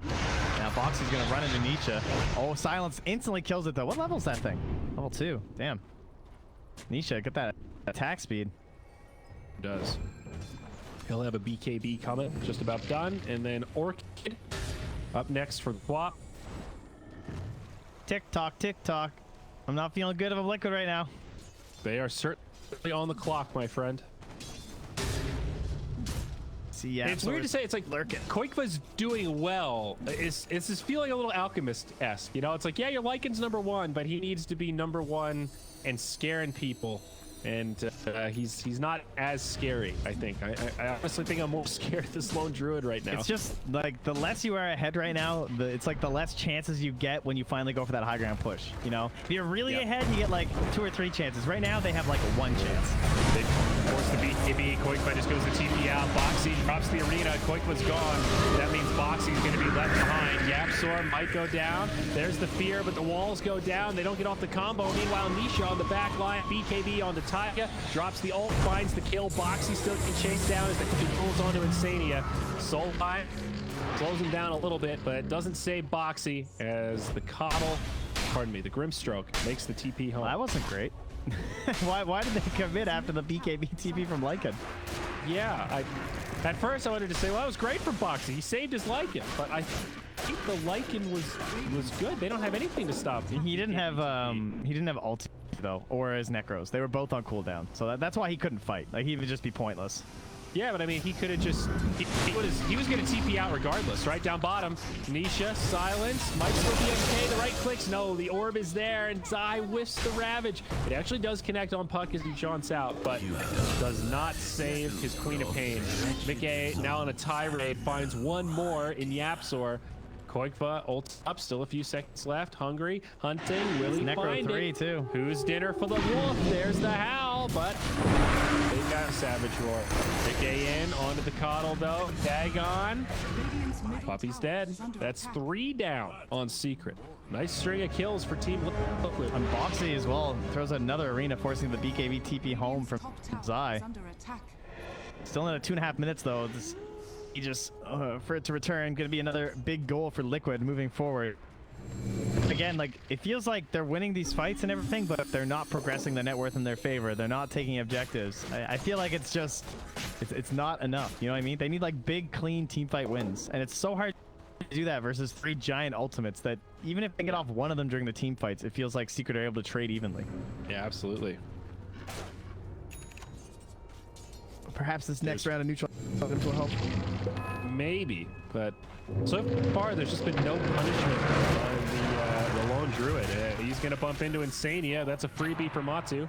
Now Boxy's gonna run into Nisha. Oh, Silence instantly kills it though. What level is that thing? Level 2. Damn. Nisha, get that attack speed. Does. He'll have a BKB coming, just about done, and then Orchid up next for the swap. Tick tock, tick tock. I'm not feeling good of a Liquid right now. They are certainly on the clock, my friend. See, yeah, it's weird to say. It's like Koikva's doing well. It's just feeling a little Alchemist-esque. You know, it's like, yeah, your Lycan's #1, but he needs to be #1 and scaring people. And he's not as scary, I think. I honestly think I'm more scared of this lone druid right now. It's just like the less you are ahead right now, it's like the less chances you get when you finally go for that high ground push. You know, if you're really ahead, you get like 2 or 3 chances. Right now, they have like 1 chance. They force the BKB. Koikva just goes to TP out. Boxy drops the arena. Koikva's gone. That means Boxy's going to be left behind. Yapsor might go down. There's the fear, but the walls go down. They don't get off the combo. Meanwhile, Nisha on the back line. BKB on the Taiga, drops the ult, finds the kill. Boxy still getting chased down as the pulls onto Insania. Soulfire slows him down a little bit, but it doesn't save Boxy as the Coddle, pardon me, the Grimstroke makes the TP home. Well, that wasn't great. why did they commit after the BKB TP from Lycan? Yeah, at first I wanted to say, well, that was great for Boxy. He saved his Lycan, but I think the Lycan was good. They don't have anything to stop him. He didn't have ult though, or his Necros. They were both on cooldown, so that's why he couldn't fight. Like, he would just be pointless. Yeah, but I mean, he could have just he was going to TP out regardless, right? Down bottom, Nisha, Silence, might still be okay. The right clicks, no, the orb is there, and Zai whiffs the Ravage. It actually does connect on Puck as he jaunts out, but does not save his Queen of Pain. Mickey, now on a tirade, finds one more in Yapsor. Koikva ults up, still a few seconds left. Hungry, hunting, Willie Necro 3 too. Who's dinner for the wolf? There's the howl, but they got a Savage Roar. Mickey in, onto the Coddle though. Dagon. Puppy's dead. That's 3 down on Secret. Nice string of kills for Team Liquid. And Boxy as well throws another arena, forcing the BKB TP home from Zai. Still in 2.5 minutes though. He just, for it to return, going to be another big goal for Liquid moving forward. Again, like, it feels like they're winning these fights and everything, but they're not progressing the net worth in their favor. They're not taking objectives. I feel like it's just, it's not enough. You know what I mean? They need like big, clean team fight wins. And it's so hard to do that versus 3 giant ultimates that even if they get off one of them during the team fights, it feels like Secret are able to trade evenly. Yeah, absolutely. Perhaps this next round of neutral will help. Maybe, but so far there's just been no punishment on the lone druid. He's gonna bump into Insania. That's a freebie for Matu.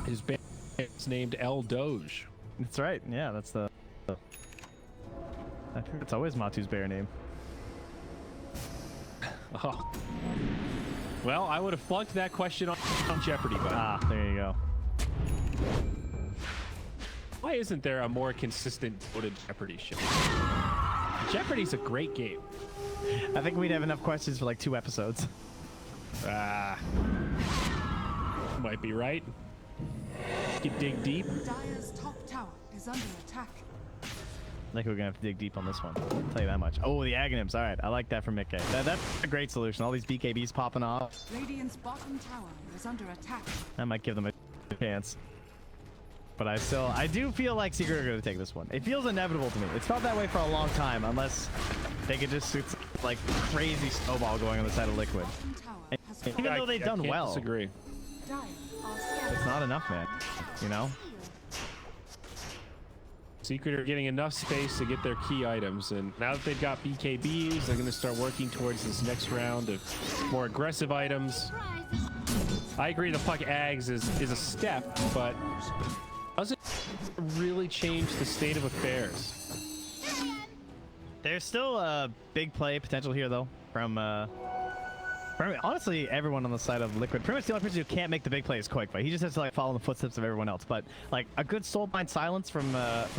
His band is named El Doge. That's right. Yeah, that's the. I think it's always Matu's bear name. Oh. Well, I would have flunked that question on Jeopardy, but there you go. Why isn't there a more consistent voted Jeopardy show? Jeopardy's a great game. I think we'd have enough questions for like 2 episodes. Might be right. You can dig deep. Dire's top tower is under attack. I think we're gonna have to dig deep on this one. I'll tell you that much. Oh, the Aghanims. All right, I like that from Mickey. That's a great solution. All these BKBs popping off. Radiant's bottom tower is under attack. That might give them a chance. But I do feel like Secret are gonna take this one. It feels inevitable to me. It's felt that way for a long time, unless they could just it's like crazy snowball going on the side of Liquid. Bottom tower has Even though they've done well, Disagree. Dire are scared. it's not enough, man. You know. Secret are getting enough space to get their key items, and now that they've got BKBs, they're going to start working towards this next round of more aggressive items. I agree the Puck Ags is a step, but doesn't really change the state of affairs. There's still a big play potential here, though, from honestly everyone on the side of Liquid. Pretty much the only person who can't make the big play is Quake, he just has to like follow in the footsteps of everyone else. But like a good soulbind silence from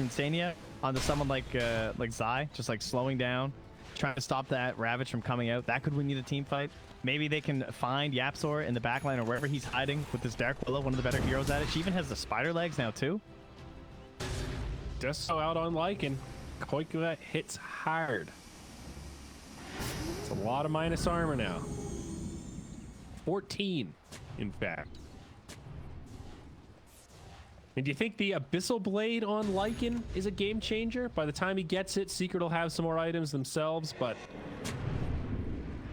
Stania onto someone like Zai, just like slowing down, trying to stop that Ravage from coming out. That could win you the team fight. Maybe they can find Yapsor in the backline or wherever he's hiding with this Dark Willow, one of the better heroes at it. She even has the spider legs now too. Just so out on Lycan. Koikua hits hard. It's a lot of minus armor now. 14, in fact. And do you think the Abyssal Blade on Lycan is a game changer? By the time he gets it, Secret will have some more items themselves, but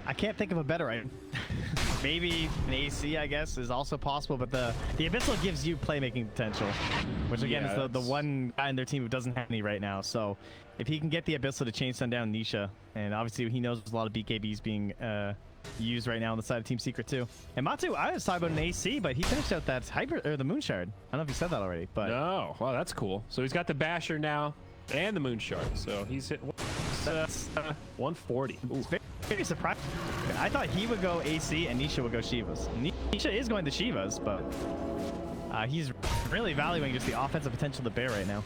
I can't think of a better item. Maybe an AC, I guess, is also possible, but the Abyssal gives you playmaking potential, which again is the one guy in their team who doesn't have any right now. So if he can get the Abyssal to chain stun down Nisha, and obviously he knows there's a lot of BKBs being used right now on the side of Team Secret too. And Matu, I was talking about an AC, but he finished out that the Moon Shard. I don't know if you said that already, but no. Wow, that's cool. So he's got the Basher now and the Moon Shard. So he's hit 140. It's very surprising. I thought he would go AC and Nisha would go Shivas. Nisha is going to Shivas, but he's really valuing just the offensive potential of the Bear right now.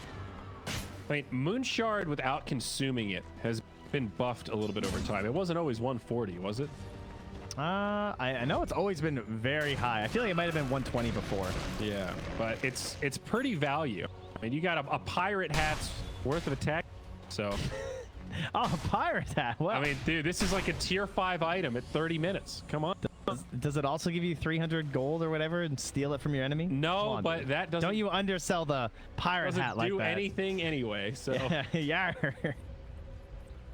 Wait, Moon Shard without consuming it has been buffed a little bit over time. It wasn't always 140, was it? I know it's always been very high. I feel like it might have been 120 before. Yeah, but it's pretty value. I mean, you got a pirate hat's worth of attack, so. Oh, a pirate hat. Well, I mean, dude, this is like a tier 5 item at 30 minutes. Come on. Does it also give you 300 gold or whatever and steal it from your enemy? No, on, but dude. that doesn't. Don't you undersell the pirate hat like that? Doesn't do anything anyway. So. Yeah.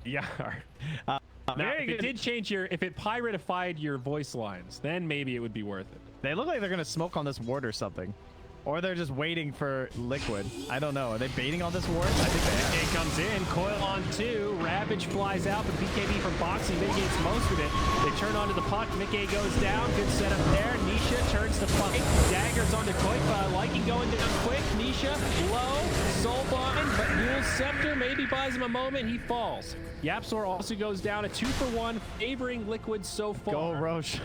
Yeah. Now, if it did change if it piratified your voice lines, then maybe it would be worth it. They look like they're gonna smoke on this ward or something. Or they're just waiting for Liquid. I don't know. Are they baiting on this ward? I think they are. It comes in, coil on 2, Ravage flies out, but BKB from Boxing mitigates most of it. They turn onto the puck, Mickey goes down, good setup there. Nisha turns to fight, daggers onto Koik, Lycan going down quick. Nisha, low, soulbind, but Mule's Scepter maybe buys him a moment, he falls. Yapsor also goes down, a 2-for-1, favoring Liquid so far. Go Roche.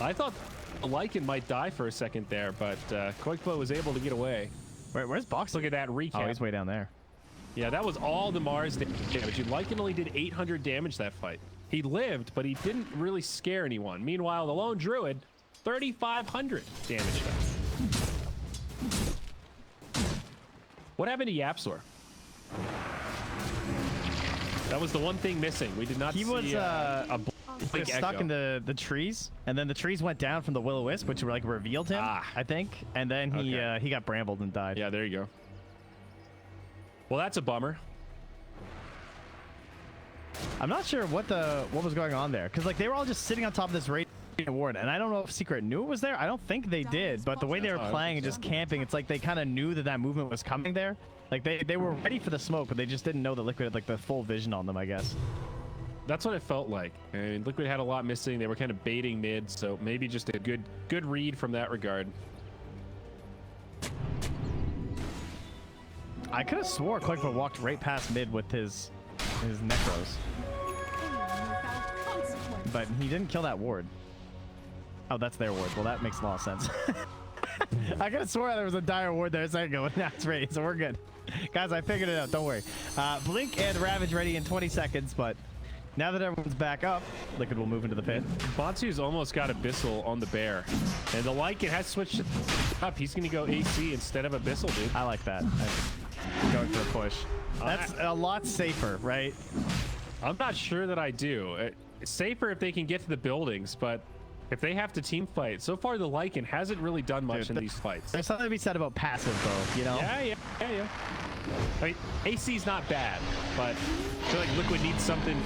I thought Lycan might die for a second there, but Koikpo was able to get away. Where's Box? Look at that recap. Oh, he's way down there. Yeah, that was all the Mars damage. Lycan only did 800 damage that fight. He lived, but he didn't really scare anyone. Meanwhile, the lone Druid, 3,500 damage done. What happened to Yapsor? That was the one thing missing. We did not see a big stuck in the trees, and then the trees went down from the Will-O-Wisp, which like revealed him, I think, and then he got brambled and died. Yeah, there you go. Well, that's a bummer. I'm not sure what was going on there, because like they were all just sitting on top of this radiant ward, and I don't know if Secret knew it was there. I don't think they did, but the way they were playing and just camping, it's like they kind of knew that movement was coming there. Like they were ready for the smoke, but they just didn't know that Liquid had like the full vision on them, I guess. That's what it felt like. I mean, Liquid had a lot missing. They were kind of baiting mid, so maybe just a good read from that regard. I could have swore Koikpo walked right past mid with his necros, but he didn't kill that ward. Oh, that's their ward. Well, that makes a lot of sense. I could have swore there was a dire ward there a second ago, but now it's ready, so we're good. Guys, I figured it out. Don't worry. Blink and Ravage ready in 20 seconds, but now that everyone's back up, Liquid will move into the pit. Batsu's almost got Abyssal on the bear. And the Lycan has switched it up. He's going to go AC instead of Abyssal, dude. I like that. I'm going for a push. That's a lot safer, right? I'm not sure that I do. It's safer if they can get to the buildings, but if they have to team fight, so far the Lycan hasn't really done much in these fights. There's something to be said about passive, though, you know? Yeah. I mean, AC's not bad, but I feel like Liquid needs something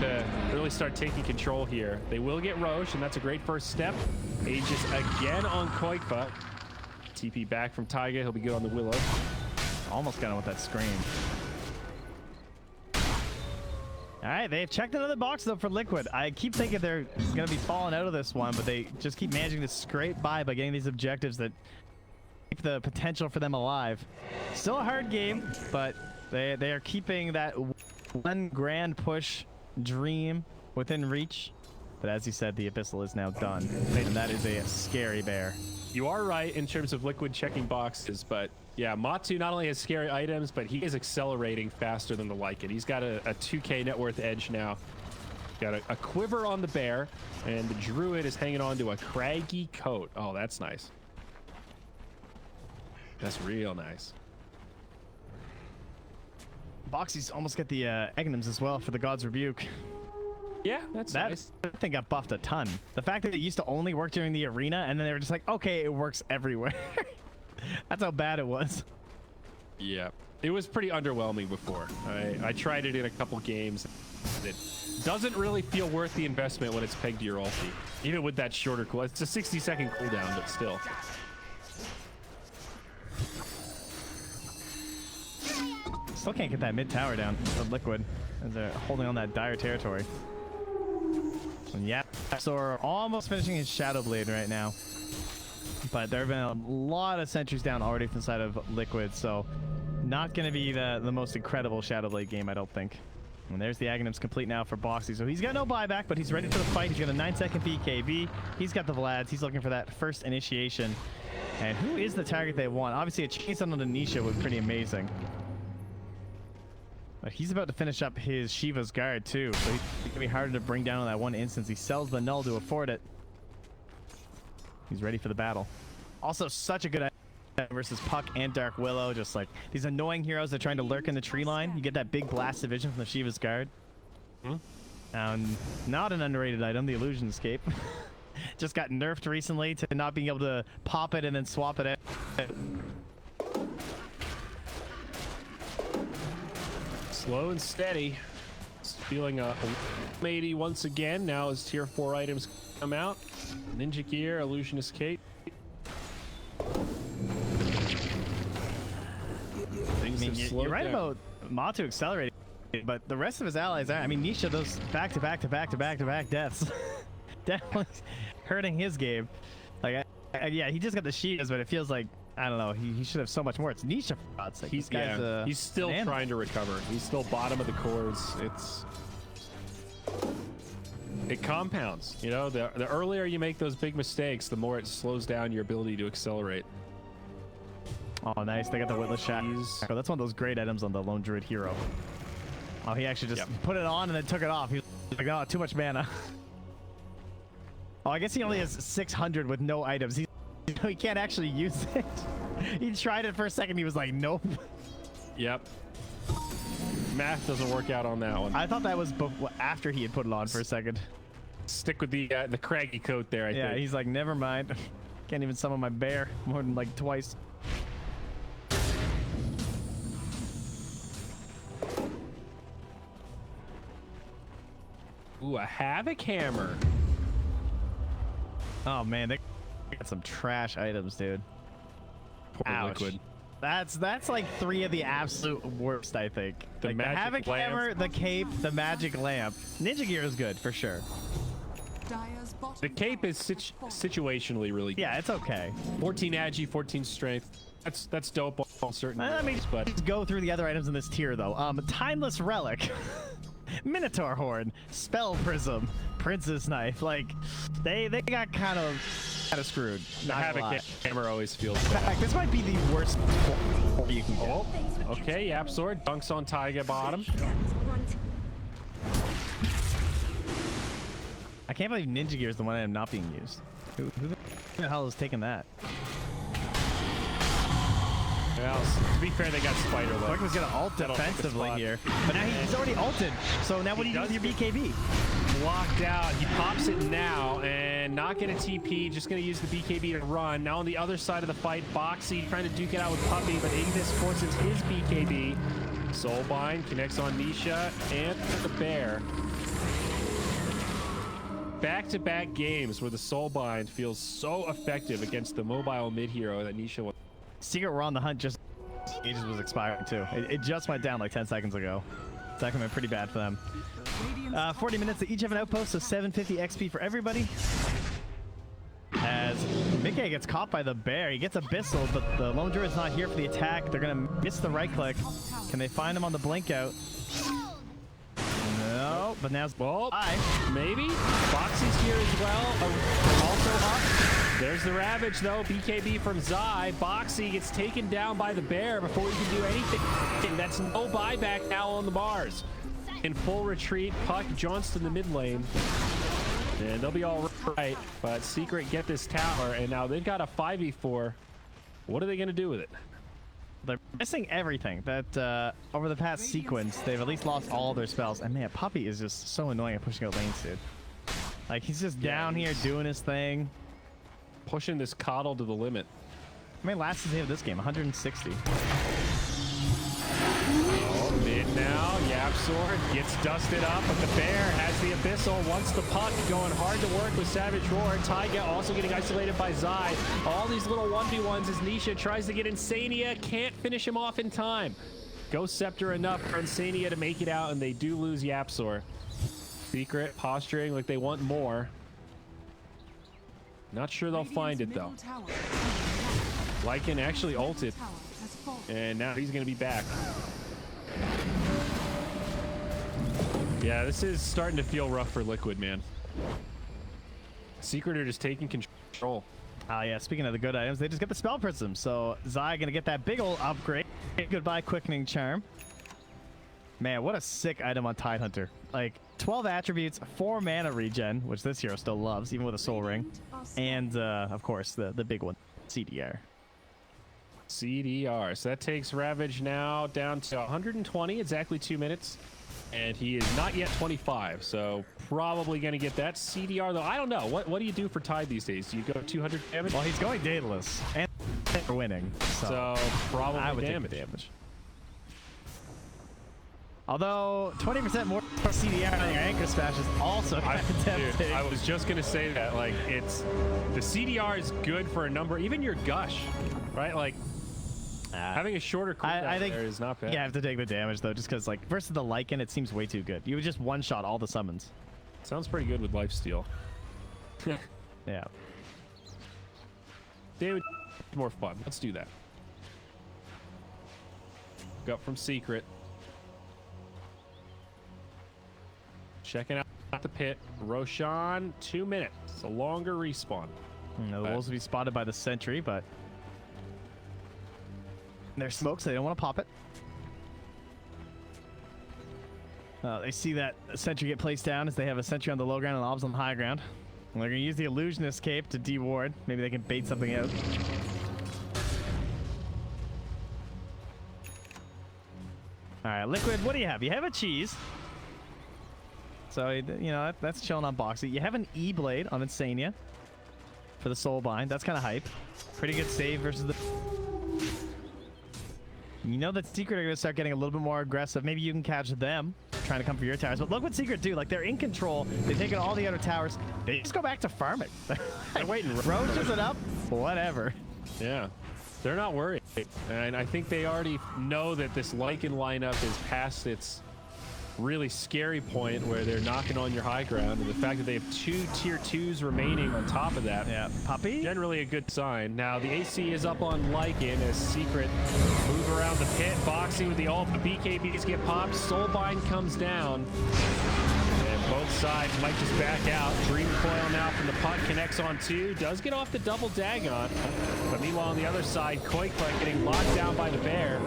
to really start taking control here. They will get Roche, and that's a great first step. Aegis again on Koikfa. TP back from Taiga. He'll be good on the Willow. Almost got him with that scream. All right, they've checked another box, though, for Liquid. I keep thinking they're going to be falling out of this one, but they just keep managing to scrape by getting these objectives that keep the potential for them alive. Still a hard game, but they are keeping that one grand push dream within reach. But as you said, the Abyssal is now done, and that is a scary bear. You are right in terms of Liquid checking boxes, but yeah, Matu not only has scary items, but he is accelerating faster than the Lycan. He's got a 2k net worth edge now. Got a quiver on the bear, and the Druid is hanging on to a craggy coat. Oh, that's nice. That's real nice. Boxies almost get the Egnums as well for the God's Rebuke. Yeah, that's nice. That thing got buffed a ton. The fact that it used to only work during the arena, and then they were just like, okay, it works everywhere. That's how bad it was. Yeah, it was pretty underwhelming before. I tried it in a couple games. It doesn't really feel worth the investment when it's pegged to your ulti. Even with that shorter cooldown. It's a 60-second cooldown, but still. Still can't get that mid tower down with Liquid as they're holding on that dire territory. And yeah, so we're almost finishing his Shadow Blade right now. But there have been a lot of sentries down already from the side of Liquid, so not going to be the most incredible Shadow Blade game, I don't think. And there's the Aghanims complete now for Boxy. So he's got no buyback, but he's ready for the fight. He's got a 9-second BKB. He's got the Vlads. He's looking for that first initiation. And who is the target they want? Obviously, a chase on the Nisha would be pretty amazing. But he's about to finish up his Shiva's Guard, too. So he's going to be harder to bring down in that one instance. He sells the Null to afford it. He's ready for the battle. Also, such a good idea versus Puck and Dark Willow. Just like these annoying heroes that are trying to lurk in the tree line. You get that big blast of vision from the Shiva's Guard. Not an underrated item, the Illusion Escape. Just got nerfed recently to not being able to pop it and then swap it out. Slow and steady. Feeling a 180 once again. Now as tier 4 items come out. Ninja Gear, Illusion Escape. Things have slowed you're right down. about Matu accelerating, but the rest of his allies are. I mean, Nisha, those back-to-back deaths. Definitely hurting his game. Like, yeah, he just got the Shivas, but it feels like, I don't know, he should have so much more. It's Nisha, for God's sake. He's still trying to recover. He's still bottom of the cores. It compounds. You know, the earlier you make those big mistakes, the more it slows down your ability to accelerate. Oh, nice. They got the Witless Shack. Oh, that's one of those great items on the Lone Druid hero. Oh, he actually just put it on and then took it off. He was like, oh, too much mana. Oh, I guess he only has 600 with no items. He can't actually use it. He tried it for a second. He was like, nope. Yep. Math doesn't work out on that one. I thought that was after he had put it on for a second. Stick with the craggy coat there, I think. Yeah, he's like, never mind. Can't even summon my bear more than like twice. Ooh, a Havoc Hammer. Oh man, they got some trash items, dude. Poor Ouch. Liquid. That's like 3 of the absolute worst, I think. The like magic the Havoc lamp. Hammer, the Cape, the Magic Lamp. Ninja Gear is good for sure. Dire's bottom The cape tower is has fallen. situationally really good. Yeah, it's okay. 14 agi, 14 strength. That's dope on certain Let me heroes, but just go through the other items in this tier though. Timeless Relic, Minotaur Horn, Spell Prism, Princess Knife. Like they got kind of kind of screwed. The Not gonna lie. Havoc hammer always feels In bad. fact, this might be the worst you can get. Oh, okay, Yap Sword dunks on Taiga bottom. I can't believe Ninja Gear is the one item not being used. Who the hell is taking that? Well, to be fair, they got Spider Leg. Quick was gonna ult defensively here, but now he's already ulted. So now what do you do with your BKB? Blocked out. He pops it now and not gonna TP. Just gonna use the BKB to run. Now on the other side of the fight, Boxy trying to duke it out with Puppy, but Ignis forces his BKB. Soulbind connects on Nisha and the Bear. Back-to-back games where the Soulbind feels so effective against the mobile mid hero that Nisha was. Secret were on the hunt just ages was expiring too. It just went down like 10 seconds ago. It's actually been pretty bad for them. 40 minutes. They each have an outpost, so 750 XP for everybody. As Mickey gets caught by the bear, he gets Abyssal, but the Lone Druid's not here for the attack. They're gonna miss the right click. Can they find him on the blink out? No, but now maybe. Boxy's here as well. Also up. There's the Ravage though. BKB from Zai. Boxy gets taken down by the bear before he can do anything. That's no buyback now on the bars. In full retreat, Puck jumps to the mid lane. And they'll be all right. But Secret get this tower, and now they've got a 5v4. What are they going to do with it? They're missing everything. That over the past sequence, they've at least lost all their spells. And man, Puppy is just so annoying at pushing out lanes, dude. Like, he's just down here doing his thing. Pushing this coddle to the limit. How many lasts does he have this game? 160. Oh, mid now. Yap Sword gets dusted up, but the bear has the Abyssal. Wants the Puck, going hard to work with Savage Roar. Taiga also getting isolated by Zai. All these little 1v1s as Nisha tries to get Insania. Can't finish him off in time. Ghost Scepter enough for Insania to make it out, and they do lose Yap Sword. Secret posturing like they want more. Not sure they'll find it though. Lycan actually ulted, and now he's going to be back. Yeah, this is starting to feel rough for Liquid, man. Secret are just taking control. Oh yeah, speaking of the good items, they just get the Spell Prism. So Zai gonna get that big ol' upgrade. Goodbye, Quickening Charm. Man, what a sick item on Tidehunter. Like, 12 attributes, 4 mana regen, which this hero still loves, even with a Soul Ring. And, of course, the big one, CDR. CDR. So that takes Ravage now down to 120, exactly 2 minutes. And he is not yet 25, so probably going to get that. CDR, though, I don't know. What do you do for Tide these days? Do you go 200 damage? Well, he's going Daedalus, and they're winning. So probably I would damage. Take the damage. Although 20% more CDR on your Anchor Smash is also kind of tempting. Dude, I was just gonna say that, like, it's the CDR is good for a number, even your Gush, right? Like having a shorter cooldown I think there is not bad. You have to take the damage though, just because like versus the Lycan, it seems way too good. You would just one shot all the summons. Sounds pretty good with Lifesteal. Yeah. Damage more fun. Let's do that. Got from Secret. Checking out the pit. Roshan, 2 minutes. It's a longer respawn. The wolves will be spotted by the sentry, but there's smoke, so they don't want to pop it. They see that sentry get placed down as they have a sentry on the low ground and obs on the high ground. And they're going to use the illusionist cape to deward. Maybe they can bait something out. All right, Liquid, what do you have? You have a cheese. So, you know, that's chilling on Boxy. You have an E-Blade on Insania for the Soulbind. That's kind of hype. Pretty good save versus the... You know that Secret are going to start getting a little bit more aggressive. Maybe you can catch them trying to come for your towers. But look what Secret do. Like, they're in control. They've taken all the other towers. They just go back to farming. They're waiting. Roaches it up. Whatever. Yeah. They're not worried. And I think they already know that this Lycan lineup is past its really scary point where they're knocking on your high ground, and the fact that they have 2 tier 2s remaining on top of that, yeah, Puppy, generally a good sign. Now the AC is up on Lycan as Secret move around the pit. Boxy with the ult, the BKBs get popped. Soulbind comes down, and Both sides might just back out. Dream Coil now from the putt, connects on 2. Does get off the double Dagon. But meanwhile, on the other side, Koikva getting locked down by the bear.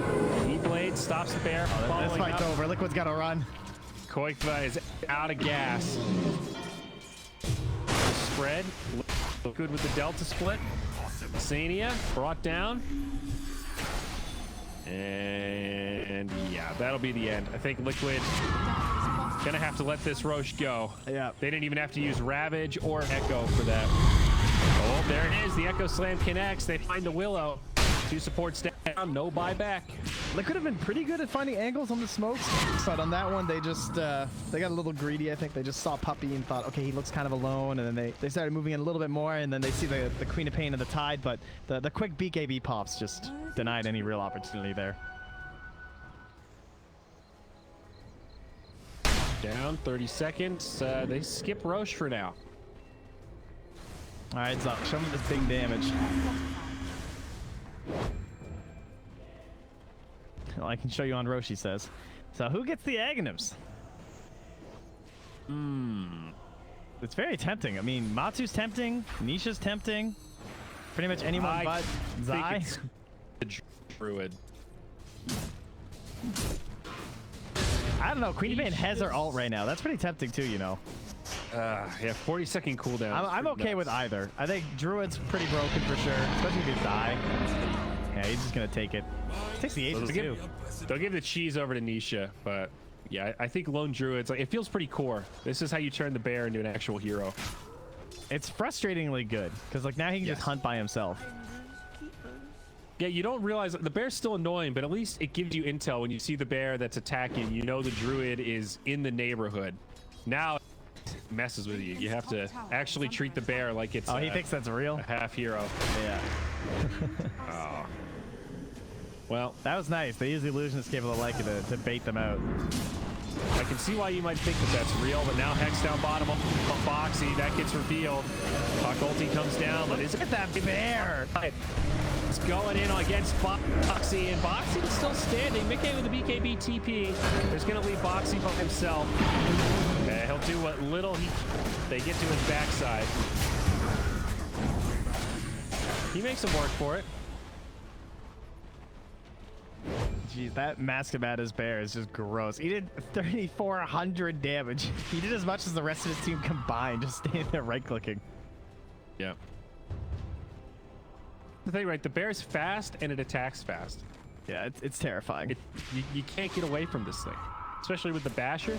E-Blade stops the bear. This fight's over. Liquid's got to run. Koikva is out of gas. Spread. Good with the Delta split. Sania brought down. And yeah, that'll be the end. I think Liquid gonna have to let this Roche go. Yeah. They didn't even have to use Ravage or Echo for that. Oh, there it is. The Echo Slam connects. They find the Willow. 2 supports down. No buyback. Liquid have been pretty good at finding angles on the smokes, but on that one, they just they got a little greedy. I think they just saw Puppy and thought, okay, he looks kind of alone, and then they started moving in a little bit more, and then they see the Queen of Pain and the Tide, but the quick BKB pops just denied any real opportunity there. Down 30 seconds. They skip Roche for now. All right, Zuck, show me this big damage. Well, I can show you on Roche, he says. So who gets the Aghanims? It's very tempting. I mean, Matsu's tempting. Nisha's tempting. Pretty much anyone but Zai. The Druid. I don't know. Queen of Pain has her ult right now. That's pretty tempting too, you know. Yeah, 40-second cooldown. I'm okay with either. I think Druid's pretty broken for sure, especially if you die. Yeah, he's just gonna take it. He takes the Aegis too. They'll give the cheese over to Nisha, but yeah, I think Lone Druid's like, it feels pretty core. This is how you turn the bear into an actual hero. It's frustratingly good because like now he can just hunt by himself. Yeah, you don't realize the bear's still annoying, but at least it gives you intel when you see the bear that's attacking. You know the Druid is in the neighborhood. Now it messes with you. You have to actually treat the bear like it's he thinks that's real? A half hero. Yeah. Oh. Well, that was nice. They use the illusion escape of the like to bait them out. I can see why you might think that that's real, but now Hex down bottom of Foxy. That gets revealed. Puck ulti comes down, but is it that bear? It's going in against Boxy, and Boxy is still standing. Mickey with the BKB TP. There's going to leave Boxy by himself. He'll do what little they get to his backside. He makes him work for it. Jeez, that Masquerada's bear is just gross. He did 3,400 damage. He did as much as the rest of his team combined, just standing there right-clicking. Yeah. The thing, right? The bear's fast and it attacks fast. Yeah, it's terrifying. You can't get away from this thing, especially with the basher.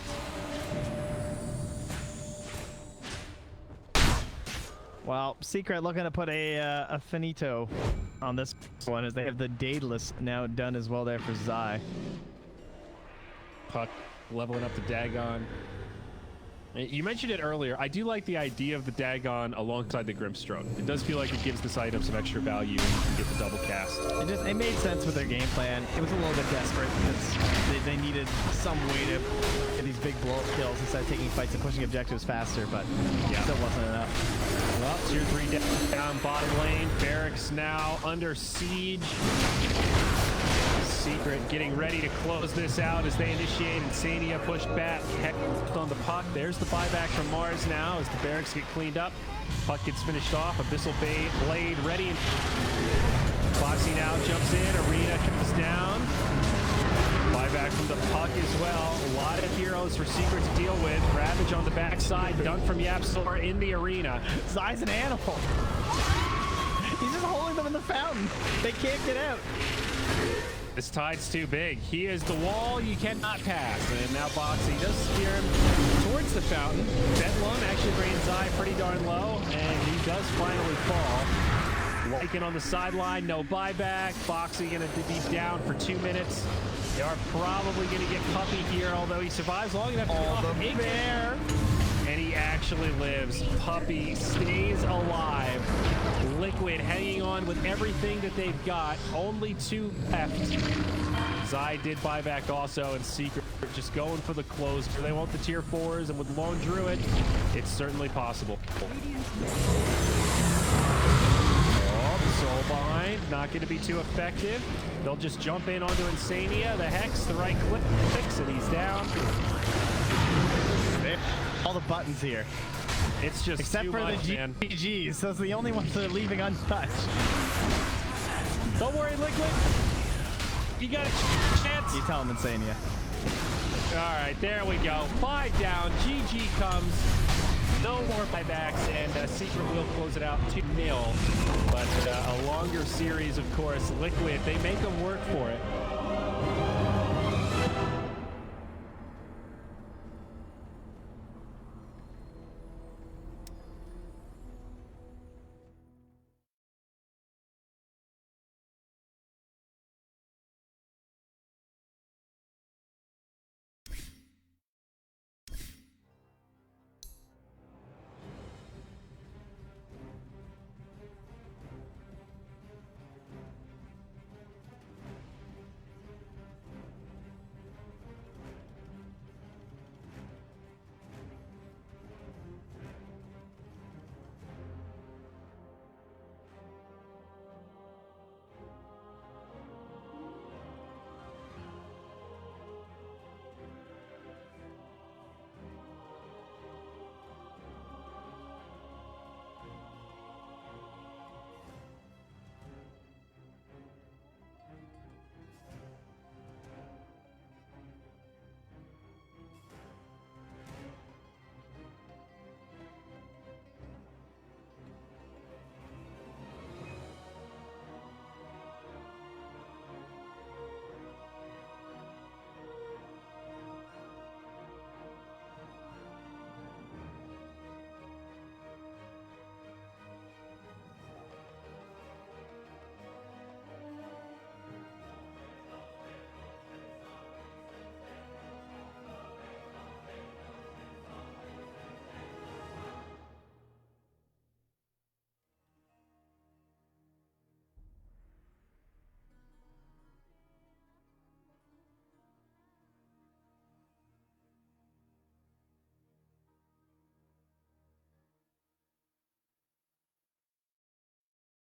Well, Secret looking to put a finito on this one as they have the Daedalus now done as well there for Zai. Puck leveling up the Dagon. You mentioned it earlier. I do like the idea of the Dagon alongside the Grimstroke. It does feel like it gives this item some extra value and you can get the double cast. It made sense with their game plan. It was a little bit desperate because they needed some way to get these big blow-up kills instead of taking fights and pushing objectives faster, but yeah, still wasn't enough. Well, tier 3 down bottom lane. Barracks now under siege. Secret getting ready to close this out as they initiate. Insania pushed back. Heck on the puck. There's the buyback from Mars now as the barracks get cleaned up. Puck gets finished off. Abyssal Blade ready. Foxy now jumps in. Arena comes down. Buyback from the puck as well. A lot of heroes for Secret to deal with. Ravage on the backside. Dunk from Yapsor in the arena. Zai's an animal. He's just holding them in the fountain. They can't get out. This tide's too big. He is the wall you cannot pass. And now Boxy does steer him towards the fountain. Bedlam actually brings Zai pretty darn low, and he does finally fall. Lycan on the sideline, no buyback. Boxy gonna be down for 2 minutes. They are probably gonna get Puppy here, although he survives long enough to get off the bear. And he actually lives. Puppy stays alive. Liquid hanging on with everything that they've got. Only 2 left. Zai did buyback also, and Secret just going for the close. They want the tier 4s, and with Lone Druid, it's certainly possible. Soul behind, not going to be too effective. They'll just jump in onto Insania. The Hex, the right click, and he's down. all the buttons here. It's just Except too for much, the man. GGs. Those are the only ones that are leaving untouched. Don't worry, Liquid. You got a chance. You tell him, Insania. All right, there we go. 5 down. GG comes. No more buybacks, and Secret will close it out 2-0. But a longer series, of course. Liquid, they make them work for it.